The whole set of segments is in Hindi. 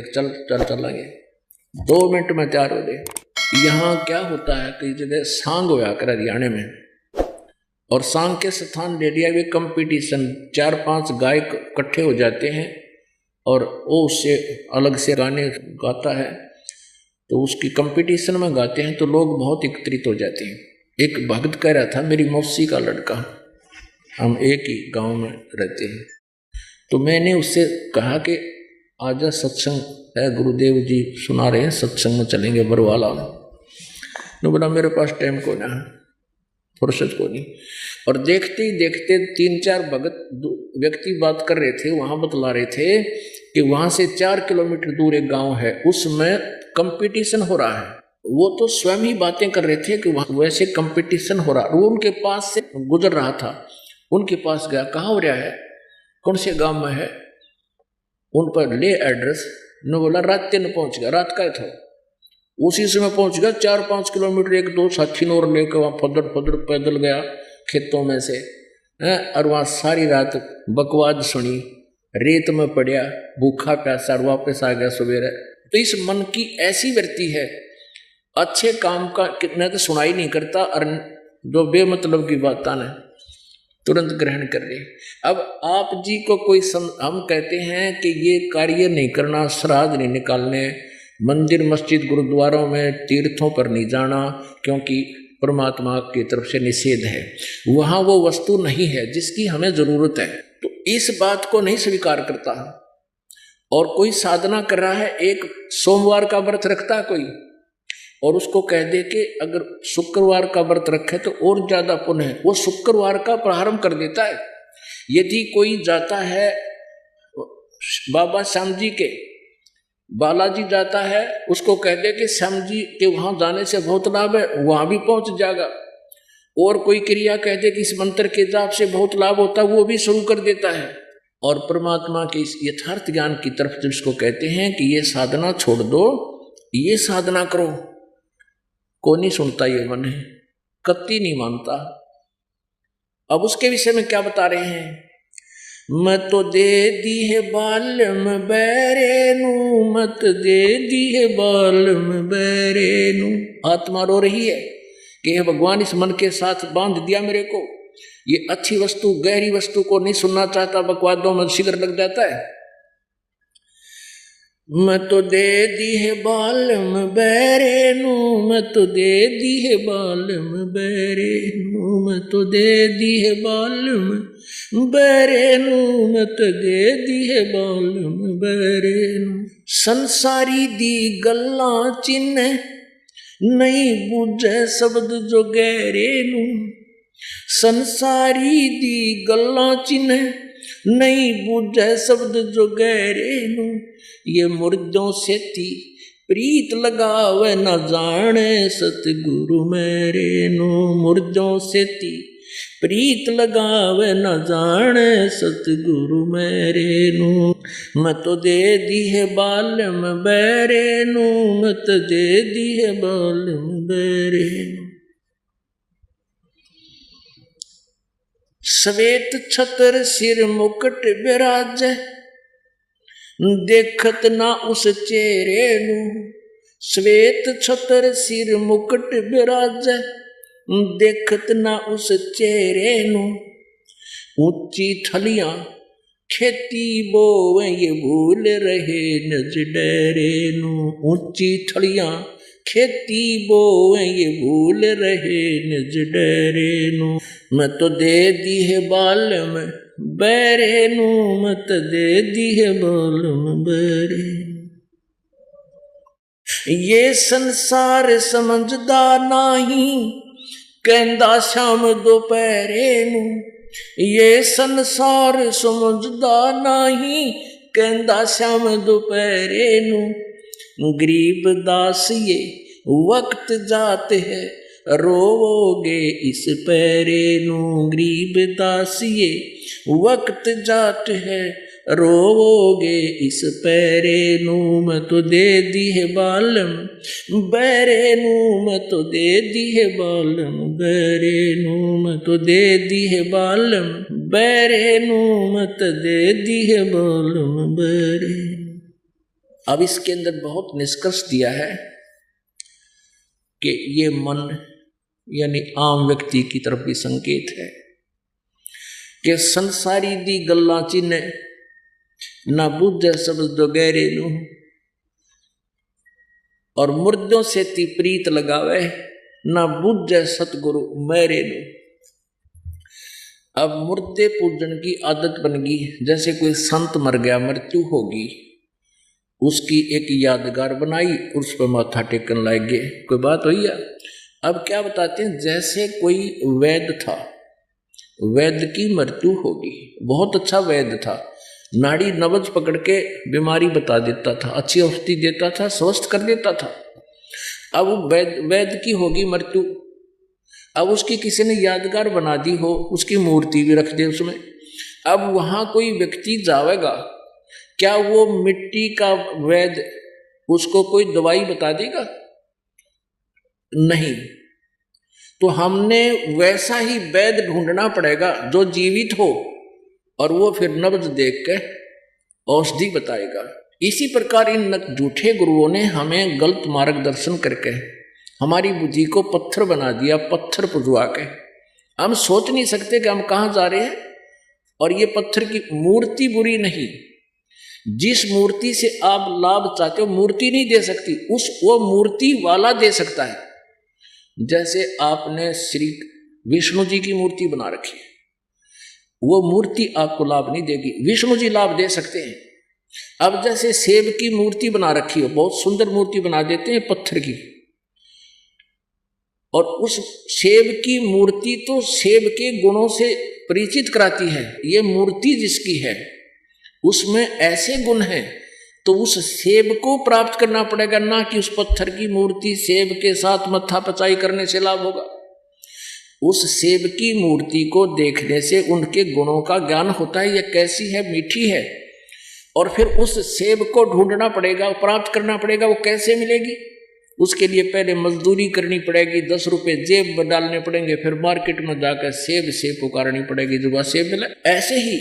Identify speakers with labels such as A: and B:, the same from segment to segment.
A: चल चल चलेंगे, 2 मिनट में तैयार हो गए। यहाँ क्या होता है कि जगह सांग होया कर हरियाणा में, और सांग के स्थान ले लिया वे कंपटीशन, 4-5 गायक इकट्ठे हो जाते हैं और वो उससे अलग से गाने गाता है, तो उसकी कंपटीशन में गाते हैं तो लोग बहुत एकत्रित हो जाते हैं। एक भक्त कह रहा था, मेरी मौसी का लड़का, हम एक ही गांव में रहते हैं, तो मैंने उससे कहा कि आजा सत्संग है, गुरुदेव जी सुना रहे हैं, सत्संग में चलेंगे बरवाला। ने बोला मेरे पास टाइम को ना, फुर्सत को नहीं। और देखते ही देखते 3-4 भगत व्यक्ति बात कर रहे थे, वहां बतला रहे थे कि वहां से 4 किलोमीटर दूर एक गांव है, उसमें कंपटीशन हो रहा है। वो तो स्वयं ही बातें कर रहे थे कि वहां वैसे कंपटीशन हो रहा, वो उनके पास से गुजर रहा था, उनके पास गया, कहाँ हो रहा है, कौन से गांव में है, उन पर ले एड्रेस। ने बोला रात 3 पहुंच गया, रात का था, उसी समय पहुंच गया। 4-5 किलोमीटर 1-2 साथी और लेकर वहां फदड़ फदड़ पैदल गया खेतों में से, और वहां सारी रात बकवाद सुनी, रेत में पड़ा, भूखा प्यासा, वापस आ गया सवेरे। तो इस मन की ऐसी वृत्ति है, अच्छे काम का कितने तो सुनाई नहीं करता, और जो बेमतलब की बात ने तुरंत ग्रहण कर ले। अब आप जी को कोई हम कहते हैं कि ये कार्य नहीं करना, श्राद्ध नहीं निकालने, मंदिर मस्जिद गुरुद्वारों में तीर्थों पर नहीं जाना, क्योंकि परमात्मा की तरफ से निषेध है, वहाँ वो वस्तु नहीं है जिसकी हमें जरूरत है, तो इस बात को नहीं स्वीकार करता। और कोई साधना कर रहा है, एक सोमवार का व्रत रखता है कोई, और उसको कह दे कि अगर शुक्रवार का व्रत रखे तो और ज्यादा पुण्य है, वो शुक्रवार का प्रारंभ कर देता है। यदि कोई जाता है बाबा श्याम जी के, बालाजी जाता है, उसको कह दे कि श्याम जी के वहां जाने से बहुत लाभ है, वहां भी पहुंच जाएगा। और कोई क्रिया कह दे कि इस मंत्र के जाप से बहुत लाभ होता है, वो भी शुरू कर देता है। और परमात्मा के इस यथार्थ ज्ञान की तरफ जिसको कहते हैं कि ये साधना छोड़ दो, ये साधना करो, को नहीं सुनता, ये मन है कत्ती नहीं मानता। अब उसके विषय में क्या बता रहे हैं, मैं तो दे दी है बालम बैरेनु, मत दे दी है बालम बैरेनु। आत्मा रो रही है कि हे भगवान, इस मन के साथ बांध दिया मेरे को, ये अच्छी वस्तु गहरी वस्तु को नहीं सुनना चाहता, बकवादों में शिगर लग जाता है। मैं तो दे दी है बालम बैरेनु, मैं तो दे दी है बालम बैरेनु, मैं तो दे दी है बालम बैरेनु, मैं तो दे दी है बालम बैरेनु। संसारी दी गल्ला चिन्ह नहीं बूझे शब्द जो गहरेनु, संसारी दी गल्ला चिन्ह नहीं बूझे शब्द जो गहरेनु। ये मुर्दों से थी प्रीत लगावे न जाने सतगुरु मेरे नु, मुर्दों से थी प्रीत लगावे न जाने सतगुरु मेरे नु। मत दे दी है बालम बैरे नु, मत दे दी है बालम बैरे नु। श्वेत छतर सिर मुकुट विराज, देखत ना उस चेहरे नु। श्वेत छतर सिर मुकुट विराज, देखत ना उस चेहरे नु। ऊंची थलियां खेती बोवे ये भूल रहे नज डरे नु। ऊंची थलियां खेती बोवे ये भूल रहे निज डरे नु। मैं तो दे दी है बालम बैरे नु, मत दे दी है बालम बैरे। ये संसार समझदा नहीं कहंदा शाम दोपहरे नु। ये संसार समझदा नहीं कहंदा शाम दोपहरे नु। गरीब दास ये वक्त जाते है रोवोगे इस पैरे नु। गरीब दास ये वक्त जात है रोवोगे इस पैरे नु। मैं तो दे दी है बालम बैरे नु, मैं तो दे दी है बालम बैरे नु। मैं तो दे दी है बालम बैरे नु, मैं तो दे दी है बालम बैरे। अब इसके अंदर बहुत निष्कर्ष दिया है कि ये मन यानी आम व्यक्ति की तरफ भी संकेत है कि संसारी दी गल्लां चिन्ह ना बुझे शब्द गहरे नू, और मुर्दों से ती प्रीत लगावे ना बुझे सतगुरु मेरे नू। अब मुर्दे पूजन की आदत बन गई, जैसे कोई संत मर गया, मृत्यु होगी, उसकी एक यादगार बनाई, उस पर माथा टेकन लाग गए, कोई बात हुई है। अब क्या बताते हैं, जैसे कोई वैद्य था, वैद्य की मृत्यु होगी, बहुत अच्छा वैद्य था, नाड़ी नब्ज पकड़ के बीमारी बता देता था, अच्छी औषधि देता था, स्वस्थ कर देता था। अब वैद्य की होगी मृत्यु, अब उसकी किसी ने यादगार बना दी हो, उसकी मूर्ति भी रख दे उसमें। अब वहां कोई व्यक्ति जावेगा, क्या वो मिट्टी का वैद्य उसको कोई दवाई बता देगा? नहीं। तो हमने वैसा ही वैद्य ढूंढना पड़ेगा जो जीवित हो, और वो फिर नब्ज देख के औषधि बताएगा। इसी प्रकार इन झूठे गुरुओं ने हमें गलत मार्गदर्शन करके हमारी बुद्धि को पत्थर बना दिया, पत्थर पुजवा के। हम सोच नहीं सकते कि हम कहाँ जा रहे हैं। और ये पत्थर की मूर्ति बुरी नहीं, जिस मूर्ति से आप लाभ चाहते हो मूर्ति नहीं दे सकती, वो मूर्ति वाला दे सकता है। जैसे आपने श्री विष्णु जी की मूर्ति बना रखी है, वो मूर्ति आपको लाभ नहीं देगी, विष्णु जी लाभ दे सकते हैं। अब जैसे सेब की मूर्ति बना रखी हो, बहुत सुंदर मूर्ति बना देते हैं पत्थर की, और उस सेब की मूर्ति तो सेब के गुणों से परिचित कराती है। ये मूर्ति जिसकी है उसमें ऐसे गुण हैं, तो उस सेब को प्राप्त करना पड़ेगा, ना कि उस पत्थर की मूर्ति। सेब के साथ मत्था पचाई करने से लाभ होगा। उस सेब की मूर्ति को देखने से उनके गुणों का ज्ञान होता है, ये कैसी है, मीठी है। और फिर उस सेब को ढूंढना पड़ेगा, प्राप्त करना पड़ेगा। वो कैसे मिलेगी? उसके लिए पहले मजदूरी करनी पड़ेगी, 10 रुपए जेब में डालने पड़ेंगे, फिर मार्केट में जाकर सेब पुकारनी पड़ेगी, जो वह सेब मिले। ऐसे ही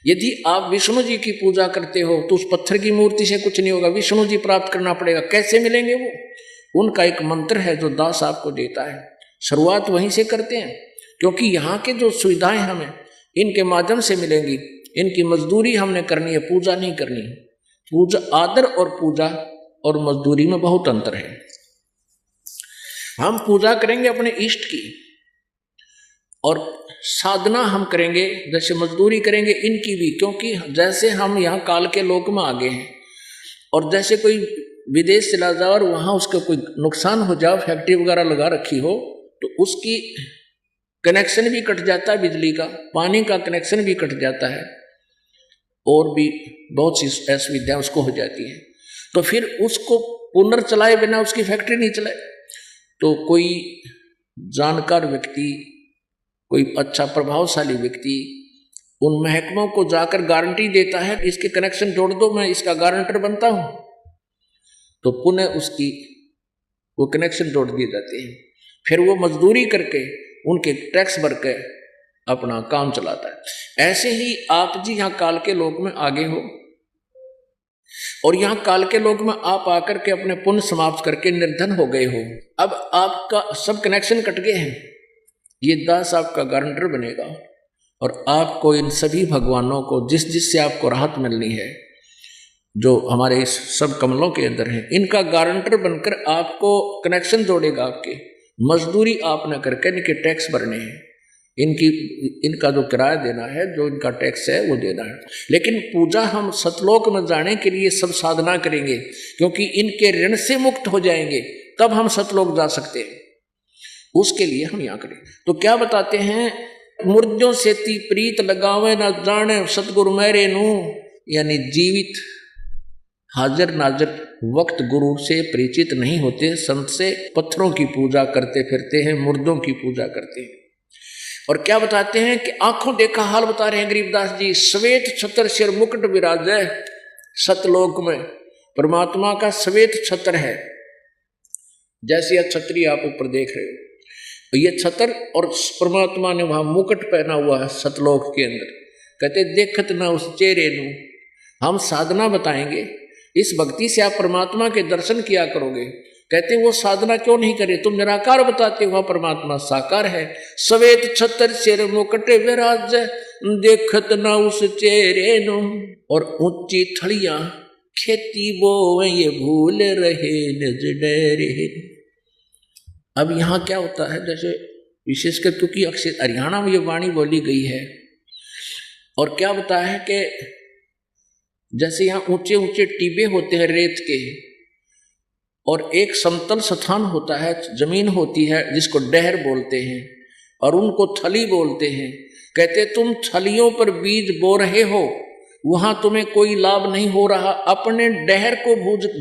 A: यदि आप विष्णु जी की पूजा करते हो तो उस पत्थर की मूर्ति से कुछ नहीं होगा, विष्णु जी प्राप्त करना पड़ेगा। कैसे मिलेंगे वो? उनका एक मंत्र है जो दास आपको देता है, शुरुआत वहीं से करते हैं, क्योंकि यहाँ के जो सुविधाएं हमें इनके माध्यम से मिलेंगी। इनकी मजदूरी हमने करनी है, पूजा नहीं करनी है। पूजा, आदर और पूजा और मजदूरी में बहुत अंतर है। हम पूजा करेंगे अपने इष्ट की, और साधना हम करेंगे, जैसे मजदूरी करेंगे इनकी भी, क्योंकि जैसे हम यहाँ काल के लोक में आ गए हैं, और जैसे कोई विदेश चला जाओ और वहाँ उसका कोई नुकसान हो जाओ, फैक्ट्री वगैरह लगा रखी हो, तो उसकी कनेक्शन भी कट जाता है, बिजली का, पानी का कनेक्शन भी कट जाता है, और भी बहुत सी असुविधाएं उसको हो जाती हैं। तो फिर उसको पुनर्चलाए बिना उसकी फैक्ट्री नहीं चले। तो कोई जानकार व्यक्ति, कोई अच्छा प्रभावशाली व्यक्ति उन महकमों को जाकर गारंटी देता है, इसके कनेक्शन जोड़ दो, मैं इसका गारंटर बनता हूं। तो पुनः उसकी वो कनेक्शन जोड़ दिए जाते हैं। फिर वो मजदूरी करके उनके टैक्स भर के अपना काम चलाता है। ऐसे ही आप जी यहाँ काल के लोक में आगे हो, और यहाँ काल के लोक में आप आकर के अपने पुण्य समाप्त करके निर्धन हो गए हो। अब आपका सब कनेक्शन कट गए हैं। ये दास आपका गारंटर बनेगा, और आपको इन सभी भगवानों को जिससे आपको राहत मिलनी है, जो हमारे इस सब कमलों के अंदर हैं, इनका गारंटर बनकर आपको कनेक्शन जोड़ेगा। आपके मजदूरी आपने करके इनके टैक्स भरने हैं, इनका जो किराया देना है, जो इनका टैक्स है वो देना है। लेकिन पूजा हम सतलोक में जाने के लिए सब साधना करेंगे, क्योंकि इनके ऋण से मुक्त हो जाएंगे, तब हम सतलोक जा सकते हैं। उसके लिए हम यहाँ करें। तो क्या बताते हैं, मुर्दों से ती प्रीत लगावे न जाने सतगुरु मेरे नू, यानी जीवित हाजिर नाजिर वक्त गुरु से परिचित नहीं होते, संत से पत्थरों की पूजा करते फिरते हैं, मुर्दों की पूजा करते हैं। और क्या बताते हैं कि आंखों देखा हाल बता रहे हैं गरीबदास जी, श्वेत छत्र सिर मुकुट विराजे सतलोक में। परमात्मा का श्वेत छत्र है, जैसे यह छतरी आप ऊपर देख रहे हो, ये छत्र, और परमात्मा ने वहां मुकुट पहना हुआ है सतलोक के अंदर। कहते देखत ना उस चेहरे नू। हम साधना बताएंगे, इस भक्ति से आप परमात्मा के दर्शन किया करोगे। कहते वो साधना क्यों नहीं करे, तुम निराकार बताते हो, परमात्मा साकार है। सवेत छतर सिर मुकटे विराज, देखत ना उस चेहरे नो। और ऊंची थड़िया खेती वो ये भूल रहे निज डेरे। अब यहाँ क्या होता है, जैसे विशेषकर क्योंकि अक्सर हरियाणा में ये वाणी बोली गई है, और क्या बताया है कि जैसे यहाँ ऊंचे ऊंचे टीबे होते हैं रेत के, और एक समतल स्थान होता है, जमीन होती है जिसको डहर बोलते हैं, और उनको थली बोलते हैं। कहते तुम थलियों पर बीज बो रहे हो, वहां तुम्हें कोई लाभ नहीं हो रहा, अपने डहर को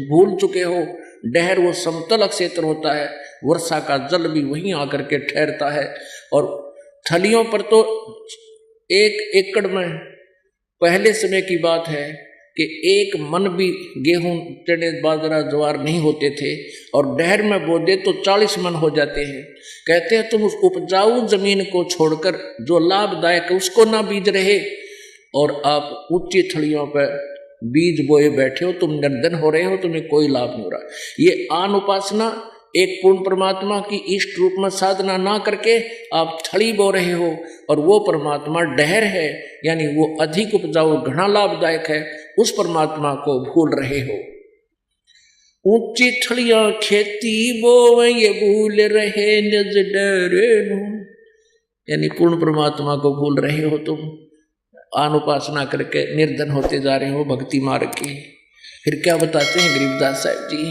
A: भूल चुके हो। डहर वो समतल क्षेत्र होता है, वर्षा का जल भी वहीं आकर के ठहरता है। और थलियों पर तो 1 एकड़ में पहले समय की बात है कि 1 मन भी गेहूं चने बाजरा ज्वार नहीं होते थे, और डहर में बो दे तो 40 मन हो जाते हैं। कहते हैं तुम उस उपजाऊ जमीन को छोड़कर जो लाभदायक है उसको ना बीज रहे, और आप ऊंची थड़ियों पर बीज बोए बैठे हो, तुम निर्धन हो रहे हो, तुम्हें कोई लाभ नहीं हो रहा। ये आन उपासना एक पूर्ण परमात्मा की इष्ट रूप में साधना ना करके आप थड़ी बो रहे हो, और वो परमात्मा डहर है, यानी वो अधिक उपजाऊ घना लाभदायक है, उस परमात्मा को भूल रहे हो। ऊंची थड़ियां खेती बो ये भूल रहे निज डरे नो, यानी पूर्ण परमात्मा को भूल रहे हो तुम, आन उपासना करके निर्धन होते जा रहे हो भक्ति मार्ग की। फिर क्या बताते हैं गरीबदास साहब जी,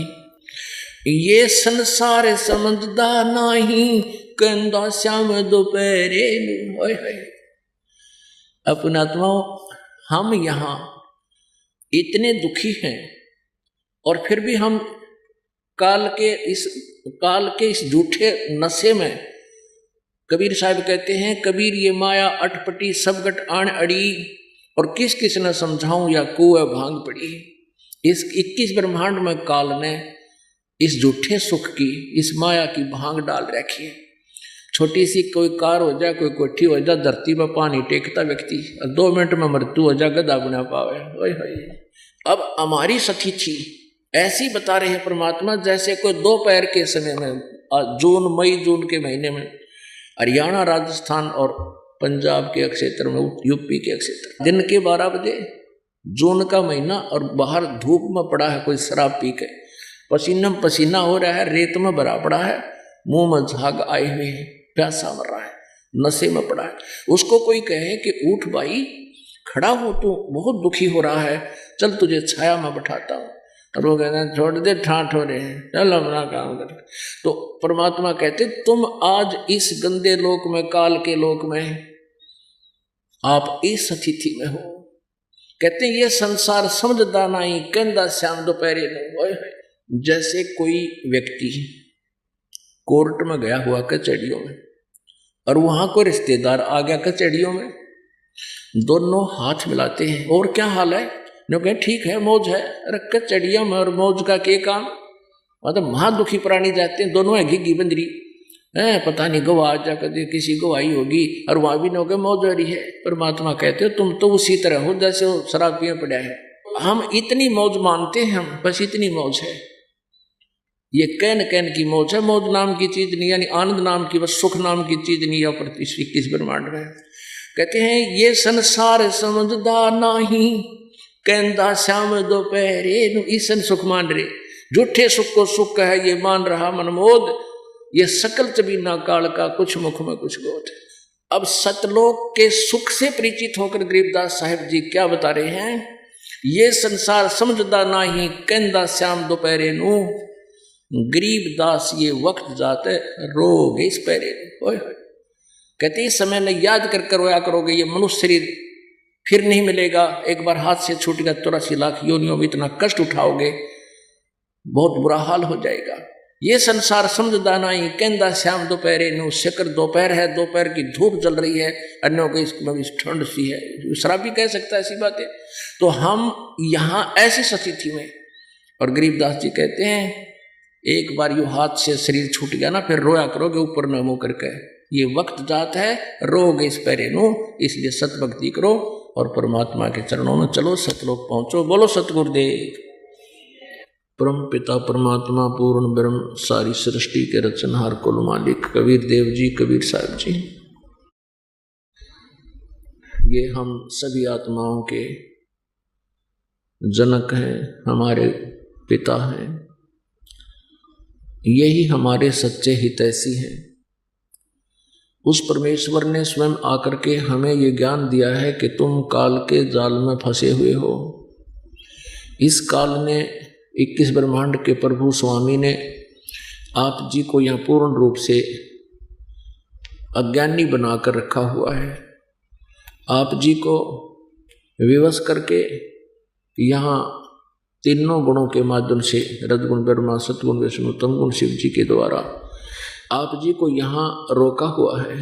A: ये संसार समझदा नहीं, कंदा श्याम दोपहरे। अपनात्माओं, हम यहाँ इतने दुखी हैं, और फिर भी हम काल के इस झूठे नशे में, कबीर साहब कहते हैं, कबीर ये माया अटपटी सब गट आण अड़ी, और किस किस न समझाऊं या कुएं भांग पड़ी। इस 21 ब्रह्मांड में काल ने इस झूठे सुख की, इस माया की भांग डाल रखी है। छोटी सी कोई कार हो जाए, कोई कोठी हो जाए, धरती में पानी टेकता व्यक्ति 2 मिनट में मृत्यु हो जाए, गधा बना पावे। अब हमारी सतिथि ऐसी बता रहे हैं परमात्मा, जैसे कोई दोपहर के समय में, मई जून के महीने में हरियाणा राजस्थान और पंजाब के क्षेत्र में, यूपी के क्षेत्र, दिन के 12 बजे, जून का महीना, और बाहर धूप में पड़ा है कोई शराब पी के, पसीना पसीना हो रहा है, रेत में भरा पड़ा है, मुंह में झाग आए हुए हैं, प्यासा मर रहा है, नशे में पड़ा है। उसको कोई कहे कि उठ भाई, खड़ा हो, तू बहुत दुखी हो रहा है, चल तुझे छाया में बैठाता हूँ। और वो कहते हैं छोड़ दे, ठाठ हो रहे हैं, चल अपना काम कर। तो परमात्मा कहते तुम आज इस गंदे लोक में, काल के लोक में, आप इस स्थिति में हो। कहते ये संसार समझदा नहीं, कहंदा श्याम दोपहरे नो। जैसे कोई व्यक्ति कोर्ट में गया हुआ कचहरियों में, और वहां कोई रिश्तेदार आ गया कचहरियों में, दोनों हाथ मिलाते हैं, और क्या हाल है, कहे ठीक है, मौज है। अरे कचहरिया में और मौज का के काम, मतलब महादुखी प्राणी जाते हैं, दोनों है घी बंदरी है, पता नहीं गवाह जा कभी किसी गवाही होगी, और वहां भी न मौज हो रही है। परमात्मा कहते हो तुम तो उसी तरह हो जैसे वो शराब पिए पड़ा है। हम इतनी मौज मानते हैं, हम बस इतनी मौज है, ये कैन की मौज है, मौज नाम की चीज नहीं, यानी आनंद नाम की, बस सुख नाम की चीज नहीं है पर 21 ब्रह्मांड में। कहते हैं ये संसार समझदा नहीं, कहंदा श्याम दोपहरे। ईसन सुख मान रहे, झूठे सुख को सुख है ये मान रहा मनमोद, ये सकल चबीना काल का कुछ मुख में कुछ गोद। अब सतलोक के सुख से परिचित होकर गरीबदास साहिब जी क्या बता रहे हैं, ये संसार समझदा नहीं, कहंदा श्याम दोपहरे नू। गरीबदास ये वक्त जाते रोग इस पैरे। कहते इस समय ने याद कर रोया करोगे, ये मनुष्य शरीर फिर नहीं मिलेगा, एक बार हाथ से छूट गया 84 लाख योनियों में इतना कष्ट उठाओगे, बहुत बुरा हाल हो जाएगा। ये संसार समझदा नहीं, कहंदा श्याम दोपहरे नू। शिकर दोपहर है, दोपहर की धूप जल रही है, अन्यों को इसमें भी ठंड सी है, शराब भी कह सकता है ऐसी बातें। तो हम यहाँ ऐसी स्थिति में, और गरीबदास जी कहते हैं एक बार यू हाथ से शरीर छूट गया ना, फिर रोया करोगे ऊपर न मुँह करके, ये वक्त जात है रोग इस पैरे नू। इसलिए सतभक्ति करो और परमात्मा के चरणों में चलो, सतलोक पहुंचो। बोलो सतगुरुदेव। परम पिता परमात्मा पूर्ण ब्रह्म सारी सृष्टि के रचनहार कुल मालिक कबीर देव जी, कबीर साहब जी, ये हम सभी आत्माओं के जनक हैं, हमारे पिता हैं, यही हमारे सच्चे हितैषी हैं। उस परमेश्वर ने स्वयं आकर के हमें ये ज्ञान दिया है कि तुम काल के जाल में फंसे हुए हो। इस काल ने 21 ब्रह्मांड के प्रभु स्वामी ने आप जी को यह पूर्ण रूप से अज्ञानी बनाकर रखा हुआ है। आप जी को विवश करके यहाँ तीनों गुणों के माध्यम से रजगुण ब्रह्मा, सतगुण विष्णु, तमगुण शिव जी के द्वारा आप जी को यहाँ रोका हुआ है।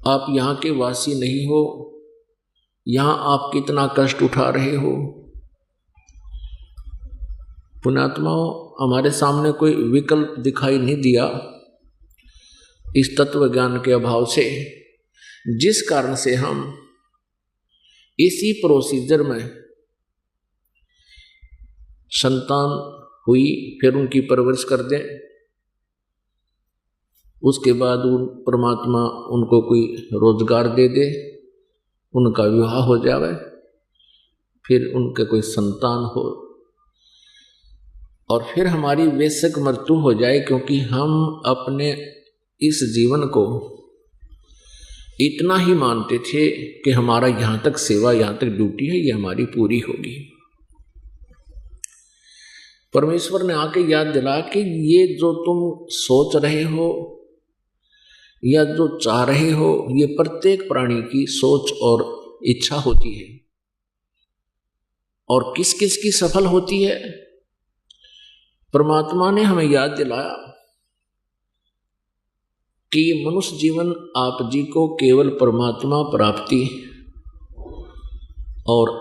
A: आप यहाँ के वासी नहीं हो, यहाँ आप कितना कष्ट उठा रहे हो। पुण्यात्माओं, हमारे सामने कोई विकल्प दिखाई नहीं दिया इस तत्व ज्ञान के अभाव से, जिस कारण से हम इसी प्रोसीजर में संतान हुई, फिर उनकी परवरिश कर दें, उसके बाद उन परमात्मा उनको कोई रोजगार दे दे, उनका विवाह हो जावे, फिर उनके कोई संतान हो, और फिर हमारी वैश्विक मृत्यु हो जाए, क्योंकि हम अपने इस जीवन को इतना ही मानते थे कि हमारा यहाँ तक सेवा, यहाँ तक ड्यूटी है, ये हमारी पूरी होगी। परमेश्वर ने आके याद दिला कि ये जो तुम सोच रहे हो या जो चाह रहे हो, ये प्रत्येक प्राणी की सोच और इच्छा होती है। और किस किस की सफल होती है? परमात्मा ने हमें याद दिलाया कि ये मनुष्य जीवन आप जी को केवल परमात्मा प्राप्ति और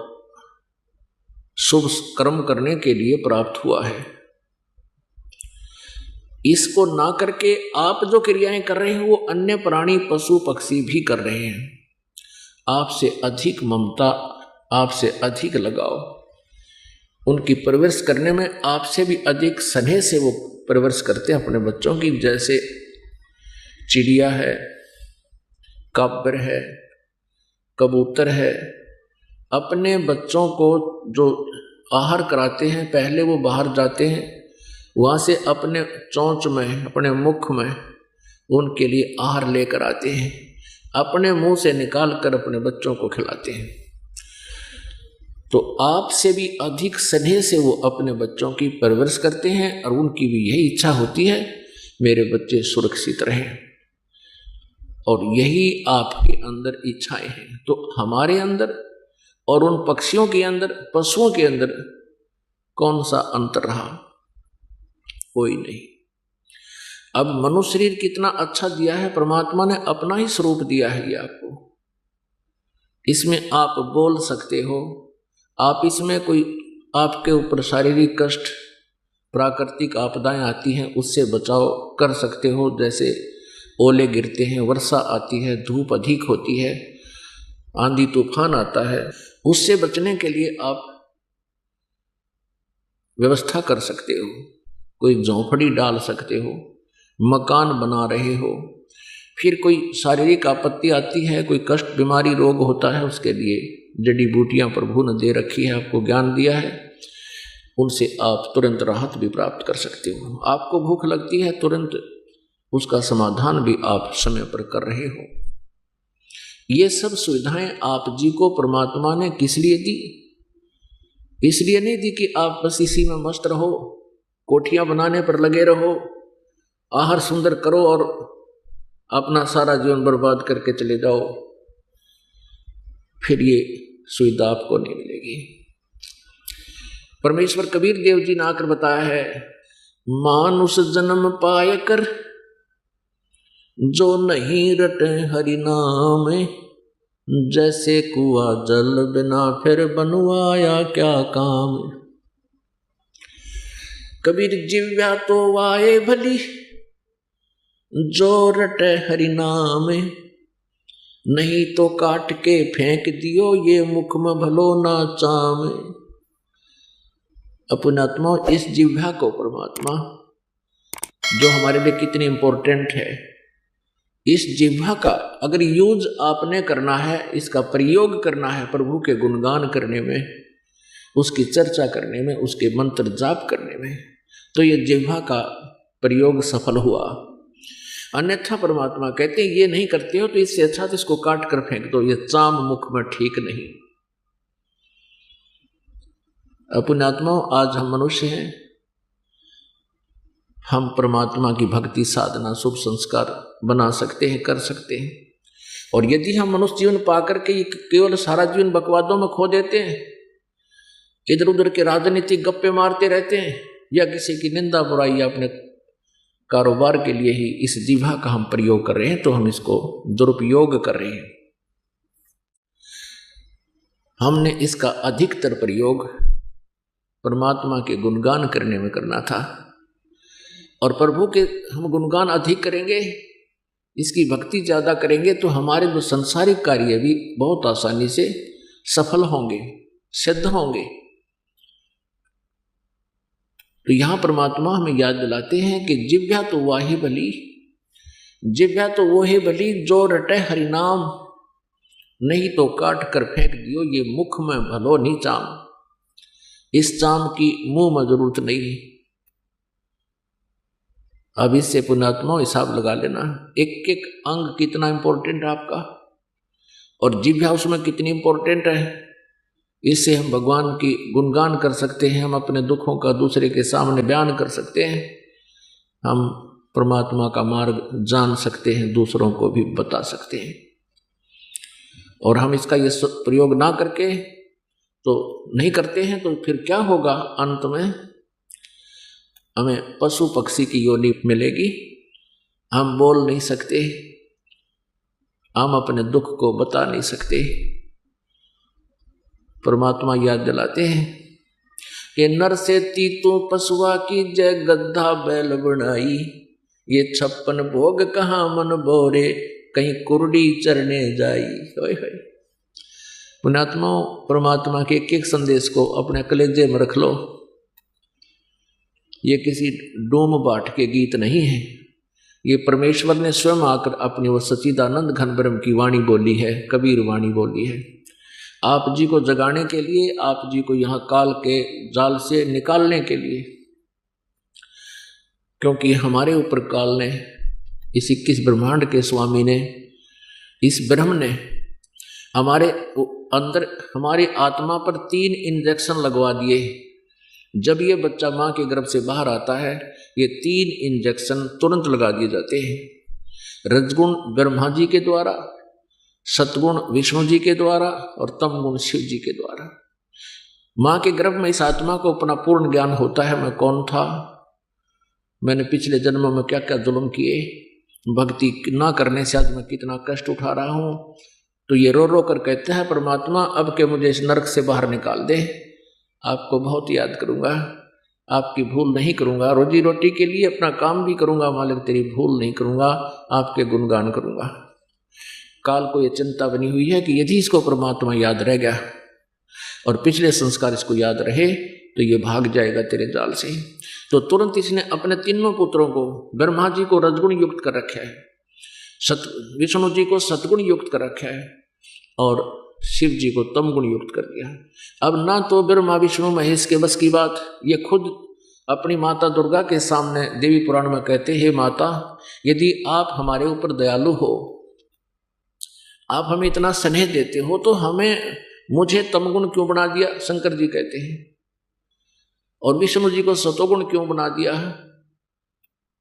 A: शुभ कर्म करने के लिए प्राप्त हुआ है। इसको ना करके आप जो क्रियाएं कर रहे हैं वो अन्य प्राणी, पशु, पक्षी भी कर रहे हैं। आपसे अधिक ममता, आपसे अधिक लगाव, उनकी परवरिश करने में आपसे भी अधिक स्नेह से वो परवरिश करते हैं अपने बच्चों की। जैसे चिड़िया है, कब्र है, कबूतर है, अपने बच्चों को जो आहार कराते हैं, पहले वो बाहर जाते हैं, वहाँ से अपने चोंच में, अपने मुख में उनके लिए आहार लेकर आते हैं, अपने मुंह से निकाल कर अपने बच्चों को खिलाते हैं। तो आपसे भी अधिक स्नेह से वो अपने बच्चों की परवरिश करते हैं, और उनकी भी यही इच्छा होती है मेरे बच्चे सुरक्षित रहें, और यही आपके अंदर इच्छाएं हैं। तो हमारे अंदर और उन पक्षियों के अंदर, पशुओं के अंदर कौन सा अंतर रहा? कोई नहीं। अब मनुष्य शरीर कितना अच्छा दिया है परमात्मा ने, अपना ही स्वरूप दिया है ये आपको। इसमें आप बोल सकते हो, आप इसमें कोई आपके ऊपर शारीरिक कष्ट, प्राकृतिक आपदाएं आती हैं, उससे बचाव कर सकते हो। जैसे ओले गिरते हैं, वर्षा आती है, धूप अधिक होती है, आंधी तूफान आता है, उससे बचने के लिए आप व्यवस्था कर सकते हो। कोई झोंपड़ी डाल सकते हो, मकान बना रहे हो। फिर कोई शारीरिक आपत्ति आती है, कोई कष्ट, बीमारी, रोग होता है, उसके लिए जड़ी बूटियां प्रभु ने दे रखी है, आपको ज्ञान दिया है, उनसे आप तुरंत राहत भी प्राप्त कर सकते हो। आपको भूख लगती है, तुरंत उसका समाधान भी आप समय पर कर रहे हो। ये सब सुविधाएं आप जी को परमात्मा ने किस लिए दी? इसलिए नहीं दी कि आप बस इसी में मस्त रहो, कोठियां बनाने पर लगे रहो, आहार सुंदर करो और अपना सारा जीवन बर्बाद करके चले जाओ, फिर ये सुविधा आपको नहीं मिलेगी। परमेश्वर कबीर देव जी ने आकर बताया है, मानुष जन्म पाए कर जो नहीं रटे हरि नाम, जैसे कुआ जल बिना फिर बनवाया क्या काम। कबीर जिव्या तो वाए भली जो रटे हरि नाम, नहीं तो काट के फेंक दियो ये मुख में भलो ना चाम। पुण्यात्मा, इस जिह्वा को परमात्मा जो हमारे लिए कितनी इंपॉर्टेंट है, इस जिह्वा का अगर यूज आपने करना है, इसका प्रयोग करना है प्रभु के गुणगान करने में, उसकी चर्चा करने में, उसके मंत्र जाप करने में, तो ये जिह्वा का प्रयोग सफल हुआ। अन्यथा परमात्मा कहते हैं ये नहीं करते हो तो इससे अच्छा तो इसको काट कर फेंक दो, ये चाम मुख में ठीक नहीं। पुण्यात्मा, आज हम मनुष्य हैं, हम परमात्मा की भक्ति साधना शुभ संस्कार बना सकते हैं, कर सकते हैं। और यदि हम मनुष्य जीवन पाकर के केवल सारा जीवन बकवादों में खो देते हैं, इधर उधर के राजनीतिक गप्पे मारते रहते हैं, या किसी की निंदा बुराई या अपने कारोबार के लिए ही इस जिह्वा का हम प्रयोग कर रहे हैं, तो हम इसको दुरुपयोग कर रहे हैं। हमने इसका अधिकतर प्रयोग परमात्मा के गुणगान करने में करना था, और प्रभु के हम गुणगान अधिक करेंगे, इसकी भक्ति ज़्यादा करेंगे, तो हमारे जो संसारिक कार्य भी बहुत आसानी से सफल होंगे, सिद्ध होंगे। तो यहाँ परमात्मा हमें याद दिलाते हैं कि जिह्वा तो वाही भली, जिह्वा तो वो ही भली जो रटे हरिनाम, नहीं तो काट कर फेंक दियो ये मुख में भलो नहीं चाम। इस चाम की मुंह में जरूरत नहीं। अब इससे पुण्यात्मा हिसाब लगा लेना, एक एक अंग कितना इंपॉर्टेंट है आपका, और जिह्वा उसमें कितनी इंपॉर्टेंट है। इससे हम भगवान की गुणगान कर सकते हैं, हम अपने दुखों का दूसरे के सामने बयान कर सकते हैं, हम परमात्मा का मार्ग जान सकते हैं, दूसरों को भी बता सकते हैं। और हम इसका ये प्रयोग ना करके तो नहीं करते हैं, तो फिर क्या होगा? अंत में हमें पशु पक्षी की योनि मिलेगी। हम बोल नहीं सकते, हम अपने दुख को बता नहीं सकते। परमात्मा याद दिलाते हैं कि नर से तीतू पशुआ की जय गद्धा बैल बनाई, ये 56 भोग कहाँ मन बोरे, कहीं कुरडी चरने जाई। होय होय। पुण्यात्मा, परमात्मा के एक एक संदेश को अपने कलेजे में रख लो। ये किसी डोम बाट के गीत नहीं है, ये परमेश्वर ने स्वयं आकर अपनी वो सच्चिदानंद घन ब्रह्म की वाणी बोली है, कबीर वाणी बोली है। आप जी को जगाने के लिए, आप जी को यहाँ काल के जाल से निकालने के लिए, क्योंकि हमारे ऊपर काल ने, इस 21 ब्रह्मांड के स्वामी ने, इस ब्रह्म ने हमारे अंदर, हमारी आत्मा पर 3 इंजेक्शन लगवा दिए। जब ये बच्चा माँ के गर्भ से बाहर आता है, ये 3 इंजेक्शन तुरंत लगा दिए जाते हैं। रजगुण ब्रह्मा जी के द्वारा, सतगुण विष्णु जी के द्वारा, और तमगुण शिव जी के द्वारा। माँ के गर्भ में इस आत्मा को अपना पूर्ण ज्ञान होता है, मैं कौन था, मैंने पिछले जन्मों में क्या क्या जुल्म किए, भक्ति ना करने से आज मैं कितना कष्ट उठा रहा हूँ। तो ये रो रो कर कहता है परमात्मा, अब के मुझे इस नरक से बाहर निकाल दे, आपको बहुत याद करूँगा, आपकी भूल नहीं करूँगा, रोजी रोटी के लिए अपना काम भी करूँगा मालिक, तेरी भूल नहीं करूँगा, आपके गुणगान करूँगा। काल को ये चिंता बनी हुई है कि यदि इसको परमात्मा याद रह गया और पिछले संस्कार इसको याद रहे तो ये भाग जाएगा तेरे जाल से। तो तुरंत इसने अपने तीनों पुत्रों को, ब्रह्मा जी को रजगुण युक्त कर रखा है, विष्णु जी को सतगुण युक्त कर रखा है, और शिव जी को तमगुण युक्त कर दिया। अब ना तो ब्रह्मा विष्णु महेश के बस की बात, ये खुद अपनी माता दुर्गा के सामने देवी पुराण में कहते हैं, माता यदि आप हमारे ऊपर दयालु हो, आप हमें इतना स्नेह देते हो, तो मुझे तमगुण क्यों बना दिया, शंकर जी कहते हैं, और विष्णु जी को सतोगुण क्यों बना दिया,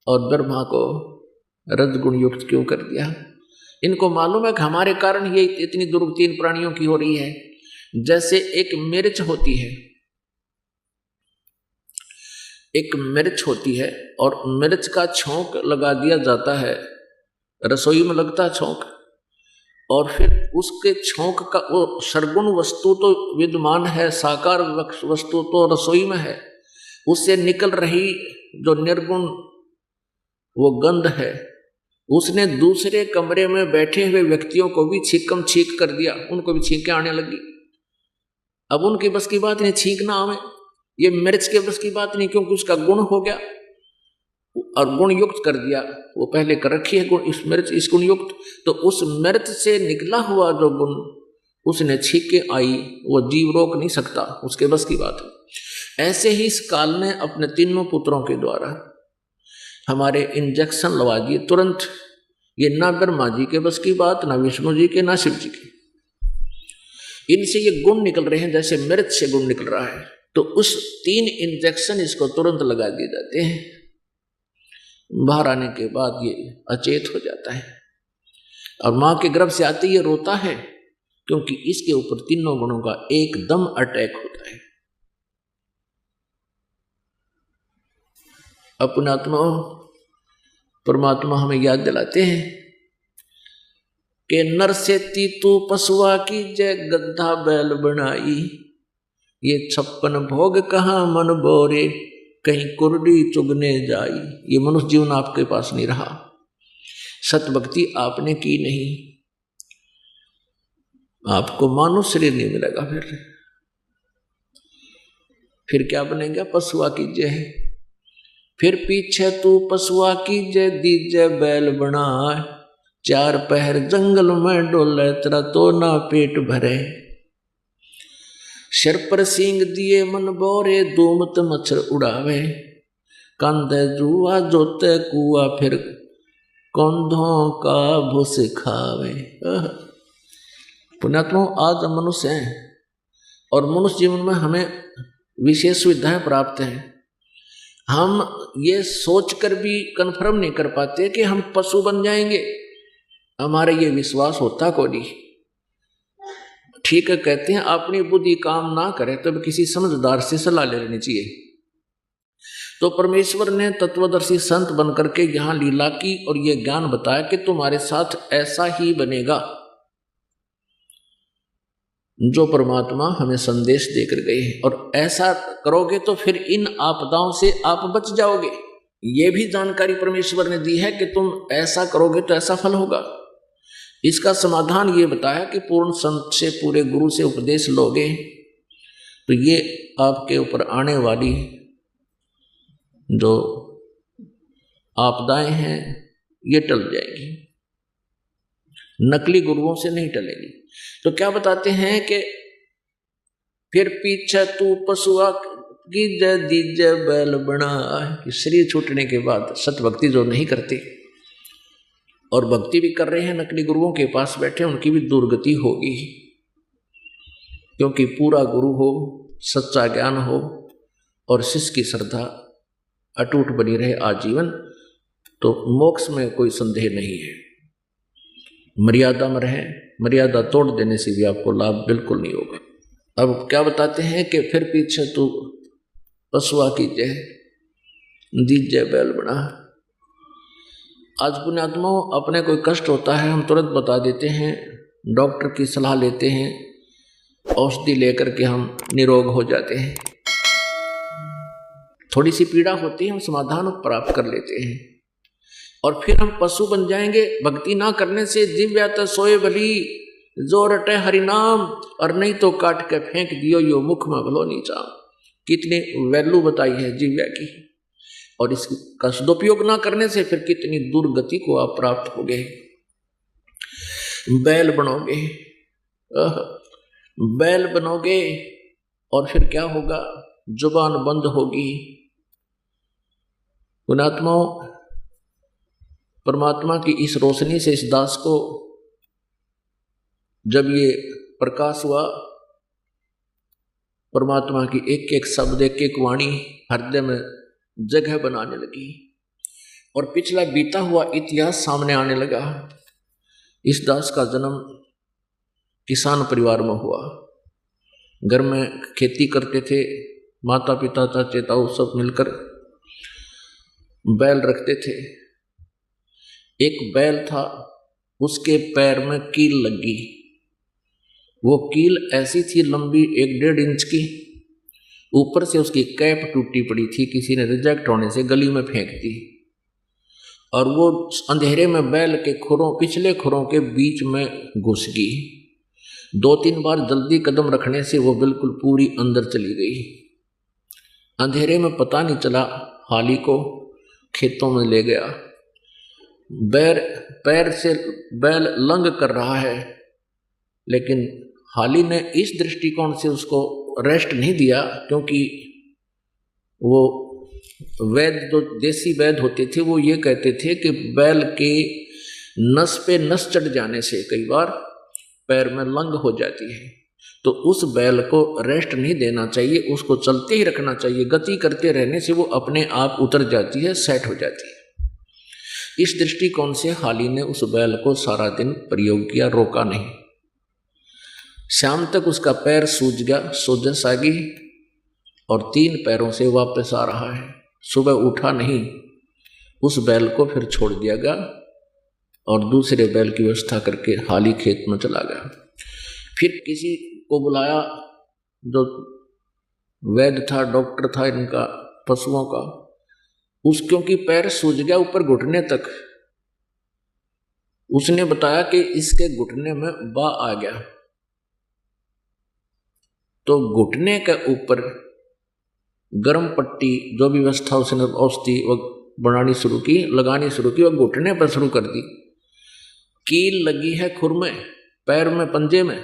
A: और ब्रह्मा को रजगुण युक्त क्यों कर दिया। इनको मालूम है कि हमारे कारण ये इतनी दुर्गति इन प्राणियों की हो रही है। जैसे एक मिर्च होती है, एक मिर्च होती है, और मिर्च का छौंक लगा दिया जाता है, रसोई में लगता है छौंक, और फिर उसके छौंक का वो सरगुण वस्तु तो विद्यमान है, साकार वस्तु तो रसोई में है, उससे निकल रही जो निर्गुण वो गंध है, उसने दूसरे कमरे में बैठे हुए व्यक्तियों को भी छीकम छीक कर दिया, उनको भी छींकें आने लगी। अब उनकी बस की बात नहीं, छींकना आवे, ये मिर्च के बस की बात नहीं, क्योंकि उसका गुण हो गया और गुण युक्त कर दिया, वो पहले कर रखी है गुण, इस मिर्च इस गुण युक्त, तो उस मिर्च से निकला हुआ जो गुण उसने छीके आई, वो जीव रोक नहीं सकता, उसके बस की बात है। ऐसे ही इस काल ने अपने तीनों पुत्रों के द्वारा हमारे इंजेक्शन लगा दिए तुरंत। ये ना ब्रह्मा जी के बस की बात, ना विष्णु जी के, ना शिव जी की। इनसे ये गुण निकल रहे हैं जैसे मिर्च से गुण निकल रहा है, तो उस 3 इंजेक्शन इसको तुरंत लगा दिए जाते हैं। बाहर आने के बाद ये अचेत हो जाता है और मां के गर्भ से आते ये रोता है, क्योंकि इसके ऊपर तीनों गुणों का एकदम अटैक होता है। अपने आत्मा परमात्मा हमें याद दिलाते हैं कि नर से तू पशुआ की जय गद्दा बैल बनाई, ये 56 भोग कहाँ मन बोरे, कहीं कुर्डी चुगने जाई। ये मनुष्य जीवन आपके पास नहीं रहा, सत भक्ति आपने की नहीं, आपको मानव शरीर नहीं मिलेगा, फिर क्या बनेगा? पशुआ की जय। फिर पीछे तू पशुआ की जय दीजे बैल बना, 4 पहर जंगल में डोले तेरा तो ना पेट भरे, सिर पर सींग दिए मन बोरे दूमत मच्छर उड़ावे, कंधे जुआ जोते कुआ फिर कंधों का भूस खावे। पुण्यात्मा आज हम मनुष्य हैं और मनुष्य जीवन में हमें विशेष सुविधाएं प्राप्त हैं। हम ये सोचकर भी कन्फर्म नहीं कर पाते कि हम पशु बन जाएंगे, हमारा ये विश्वास होता को नहीं। ठीक है, कहते हैं अपनी बुद्धि काम ना करे तब किसी समझदार से सलाह ले लेनी चाहिए। तो परमेश्वर ने तत्वदर्शी संत बनकर के यहाँ लीला की और ये ज्ञान बताया कि तुम्हारे साथ ऐसा ही बनेगा जो परमात्मा हमें संदेश देकर गए, और ऐसा करोगे तो फिर इन आपदाओं से आप बच जाओगे। ये भी जानकारी परमेश्वर ने दी है कि तुम ऐसा करोगे तो ऐसा फल होगा। इसका समाधान ये बताया कि पूर्ण संत से, पूरे गुरु से उपदेश लोगे तो ये आपके ऊपर आने वाली जो आपदाएं हैं ये टल जाएगी, नकली गुरुओं से नहीं टलेगी। तो क्या बताते हैं कि फिर पीछे तू पशुआ की जय दीजय बैल बना, शरीर छूटने के बाद सतभक्ति जो नहीं करते और भक्ति भी कर रहे हैं नकली गुरुओं के पास बैठे, उनकी भी दुर्गति होगी, क्योंकि पूरा गुरु हो, सच्चा ज्ञान हो और शिष्य की श्रद्धा अटूट बनी रहे आजीवन, तो मोक्ष में कोई संदेह नहीं है। मर्यादा में रहे, मर्यादा तोड़ देने से भी आपको लाभ बिल्कुल नहीं होगा। अब क्या बताते हैं कि फिर पीछे तू पशुआ की जय दीजय बैल बना। आज पुण्यात्माओं अपने कोई कष्ट होता है हम तुरंत बता देते हैं, डॉक्टर की सलाह लेते हैं, औषधि लेकर के हम निरोग हो जाते हैं। थोड़ी सी पीड़ा होती है हम समाधान प्राप्त कर लेते हैं और फिर हम पशु बन जाएंगे। भक्ति ना करने से दिव्या तो सोए भली जो रटे हरिनाम, और नहीं तो काट के फेंक दियो यो मुख में भलो नीचा। कितनी वैल्यू बताई है दिव्या की, और इसका सदुपयोग ना करने से फिर कितनी दुर्गति को आप प्राप्त होगे। बैल बनोगे, बैल बनोगे और फिर क्या होगा? जुबान बंद होगी। पुण्यात्माओं परमात्मा की इस रोशनी से इस दास को जब ये प्रकाश हुआ, परमात्मा की एक एक शब्द, एक एक वाणी हृदय में जगह बनाने लगी और पिछला बीता हुआ इतिहास सामने आने लगा। इस दास का जन्म किसान परिवार में हुआ। घर में खेती करते थे, माता पिता चाचे ताऊ सब मिलकर बैल रखते थे। एक बैल था, उसके पैर में कील लगी। वो कील ऐसी थी लंबी 1-1.5 इंच की, ऊपर से उसकी कैप टूटी पड़ी थी, किसी ने रिजेक्ट होने से गली में फेंक दी, और वो अंधेरे में बैल के खुरों, पिछले खुरों के बीच में घुस गई। 2-3 बार जल्दी कदम रखने से वो बिल्कुल पूरी अंदर चली गई। अंधेरे में पता नहीं चला, हाली को खेतों में ले गया। पैर से बैल लंग कर रहा है, लेकिन हाली ने इस दृष्टिकोण से उसको रेस्ट नहीं दिया, क्योंकि वो वैद्य जो देसी वैद्य होते थे वो ये कहते थे कि बैल के नस पे नस चढ़ जाने से कई बार पैर में लंग हो जाती है, तो उस बैल को रेस्ट नहीं देना चाहिए, उसको चलते ही रखना चाहिए। गति करते रहने से वो अपने आप उतर जाती है, सेट हो जाती है। इस दृष्टिकोण से हाली ने उस बैल को सारा दिन प्रयोग किया, रोका नहीं। शाम तक उसका पैर सूज गया, सोजस आ गई और 3 पैरों से वापस आ रहा है। सुबह उठा नहीं, उस बैल को फिर छोड़ दिया गया और दूसरे बैल की व्यवस्था करके हाली खेत में चला गया। फिर किसी को बुलाया, जो वैद्य था, डॉक्टर था इनका पशुओं का, क्योंकि पैर सूज गया ऊपर घुटने तक। उसने बताया कि इसके घुटने में बा आ गया, तो घुटने के ऊपर गर्म पट्टी जो भी व्यवस्था उसने औषधि बनानी शुरू की, लगानी शुरू की, और घुटने पर शुरू कर दी। कील लगी है खुर में, पैर में, पंजे में,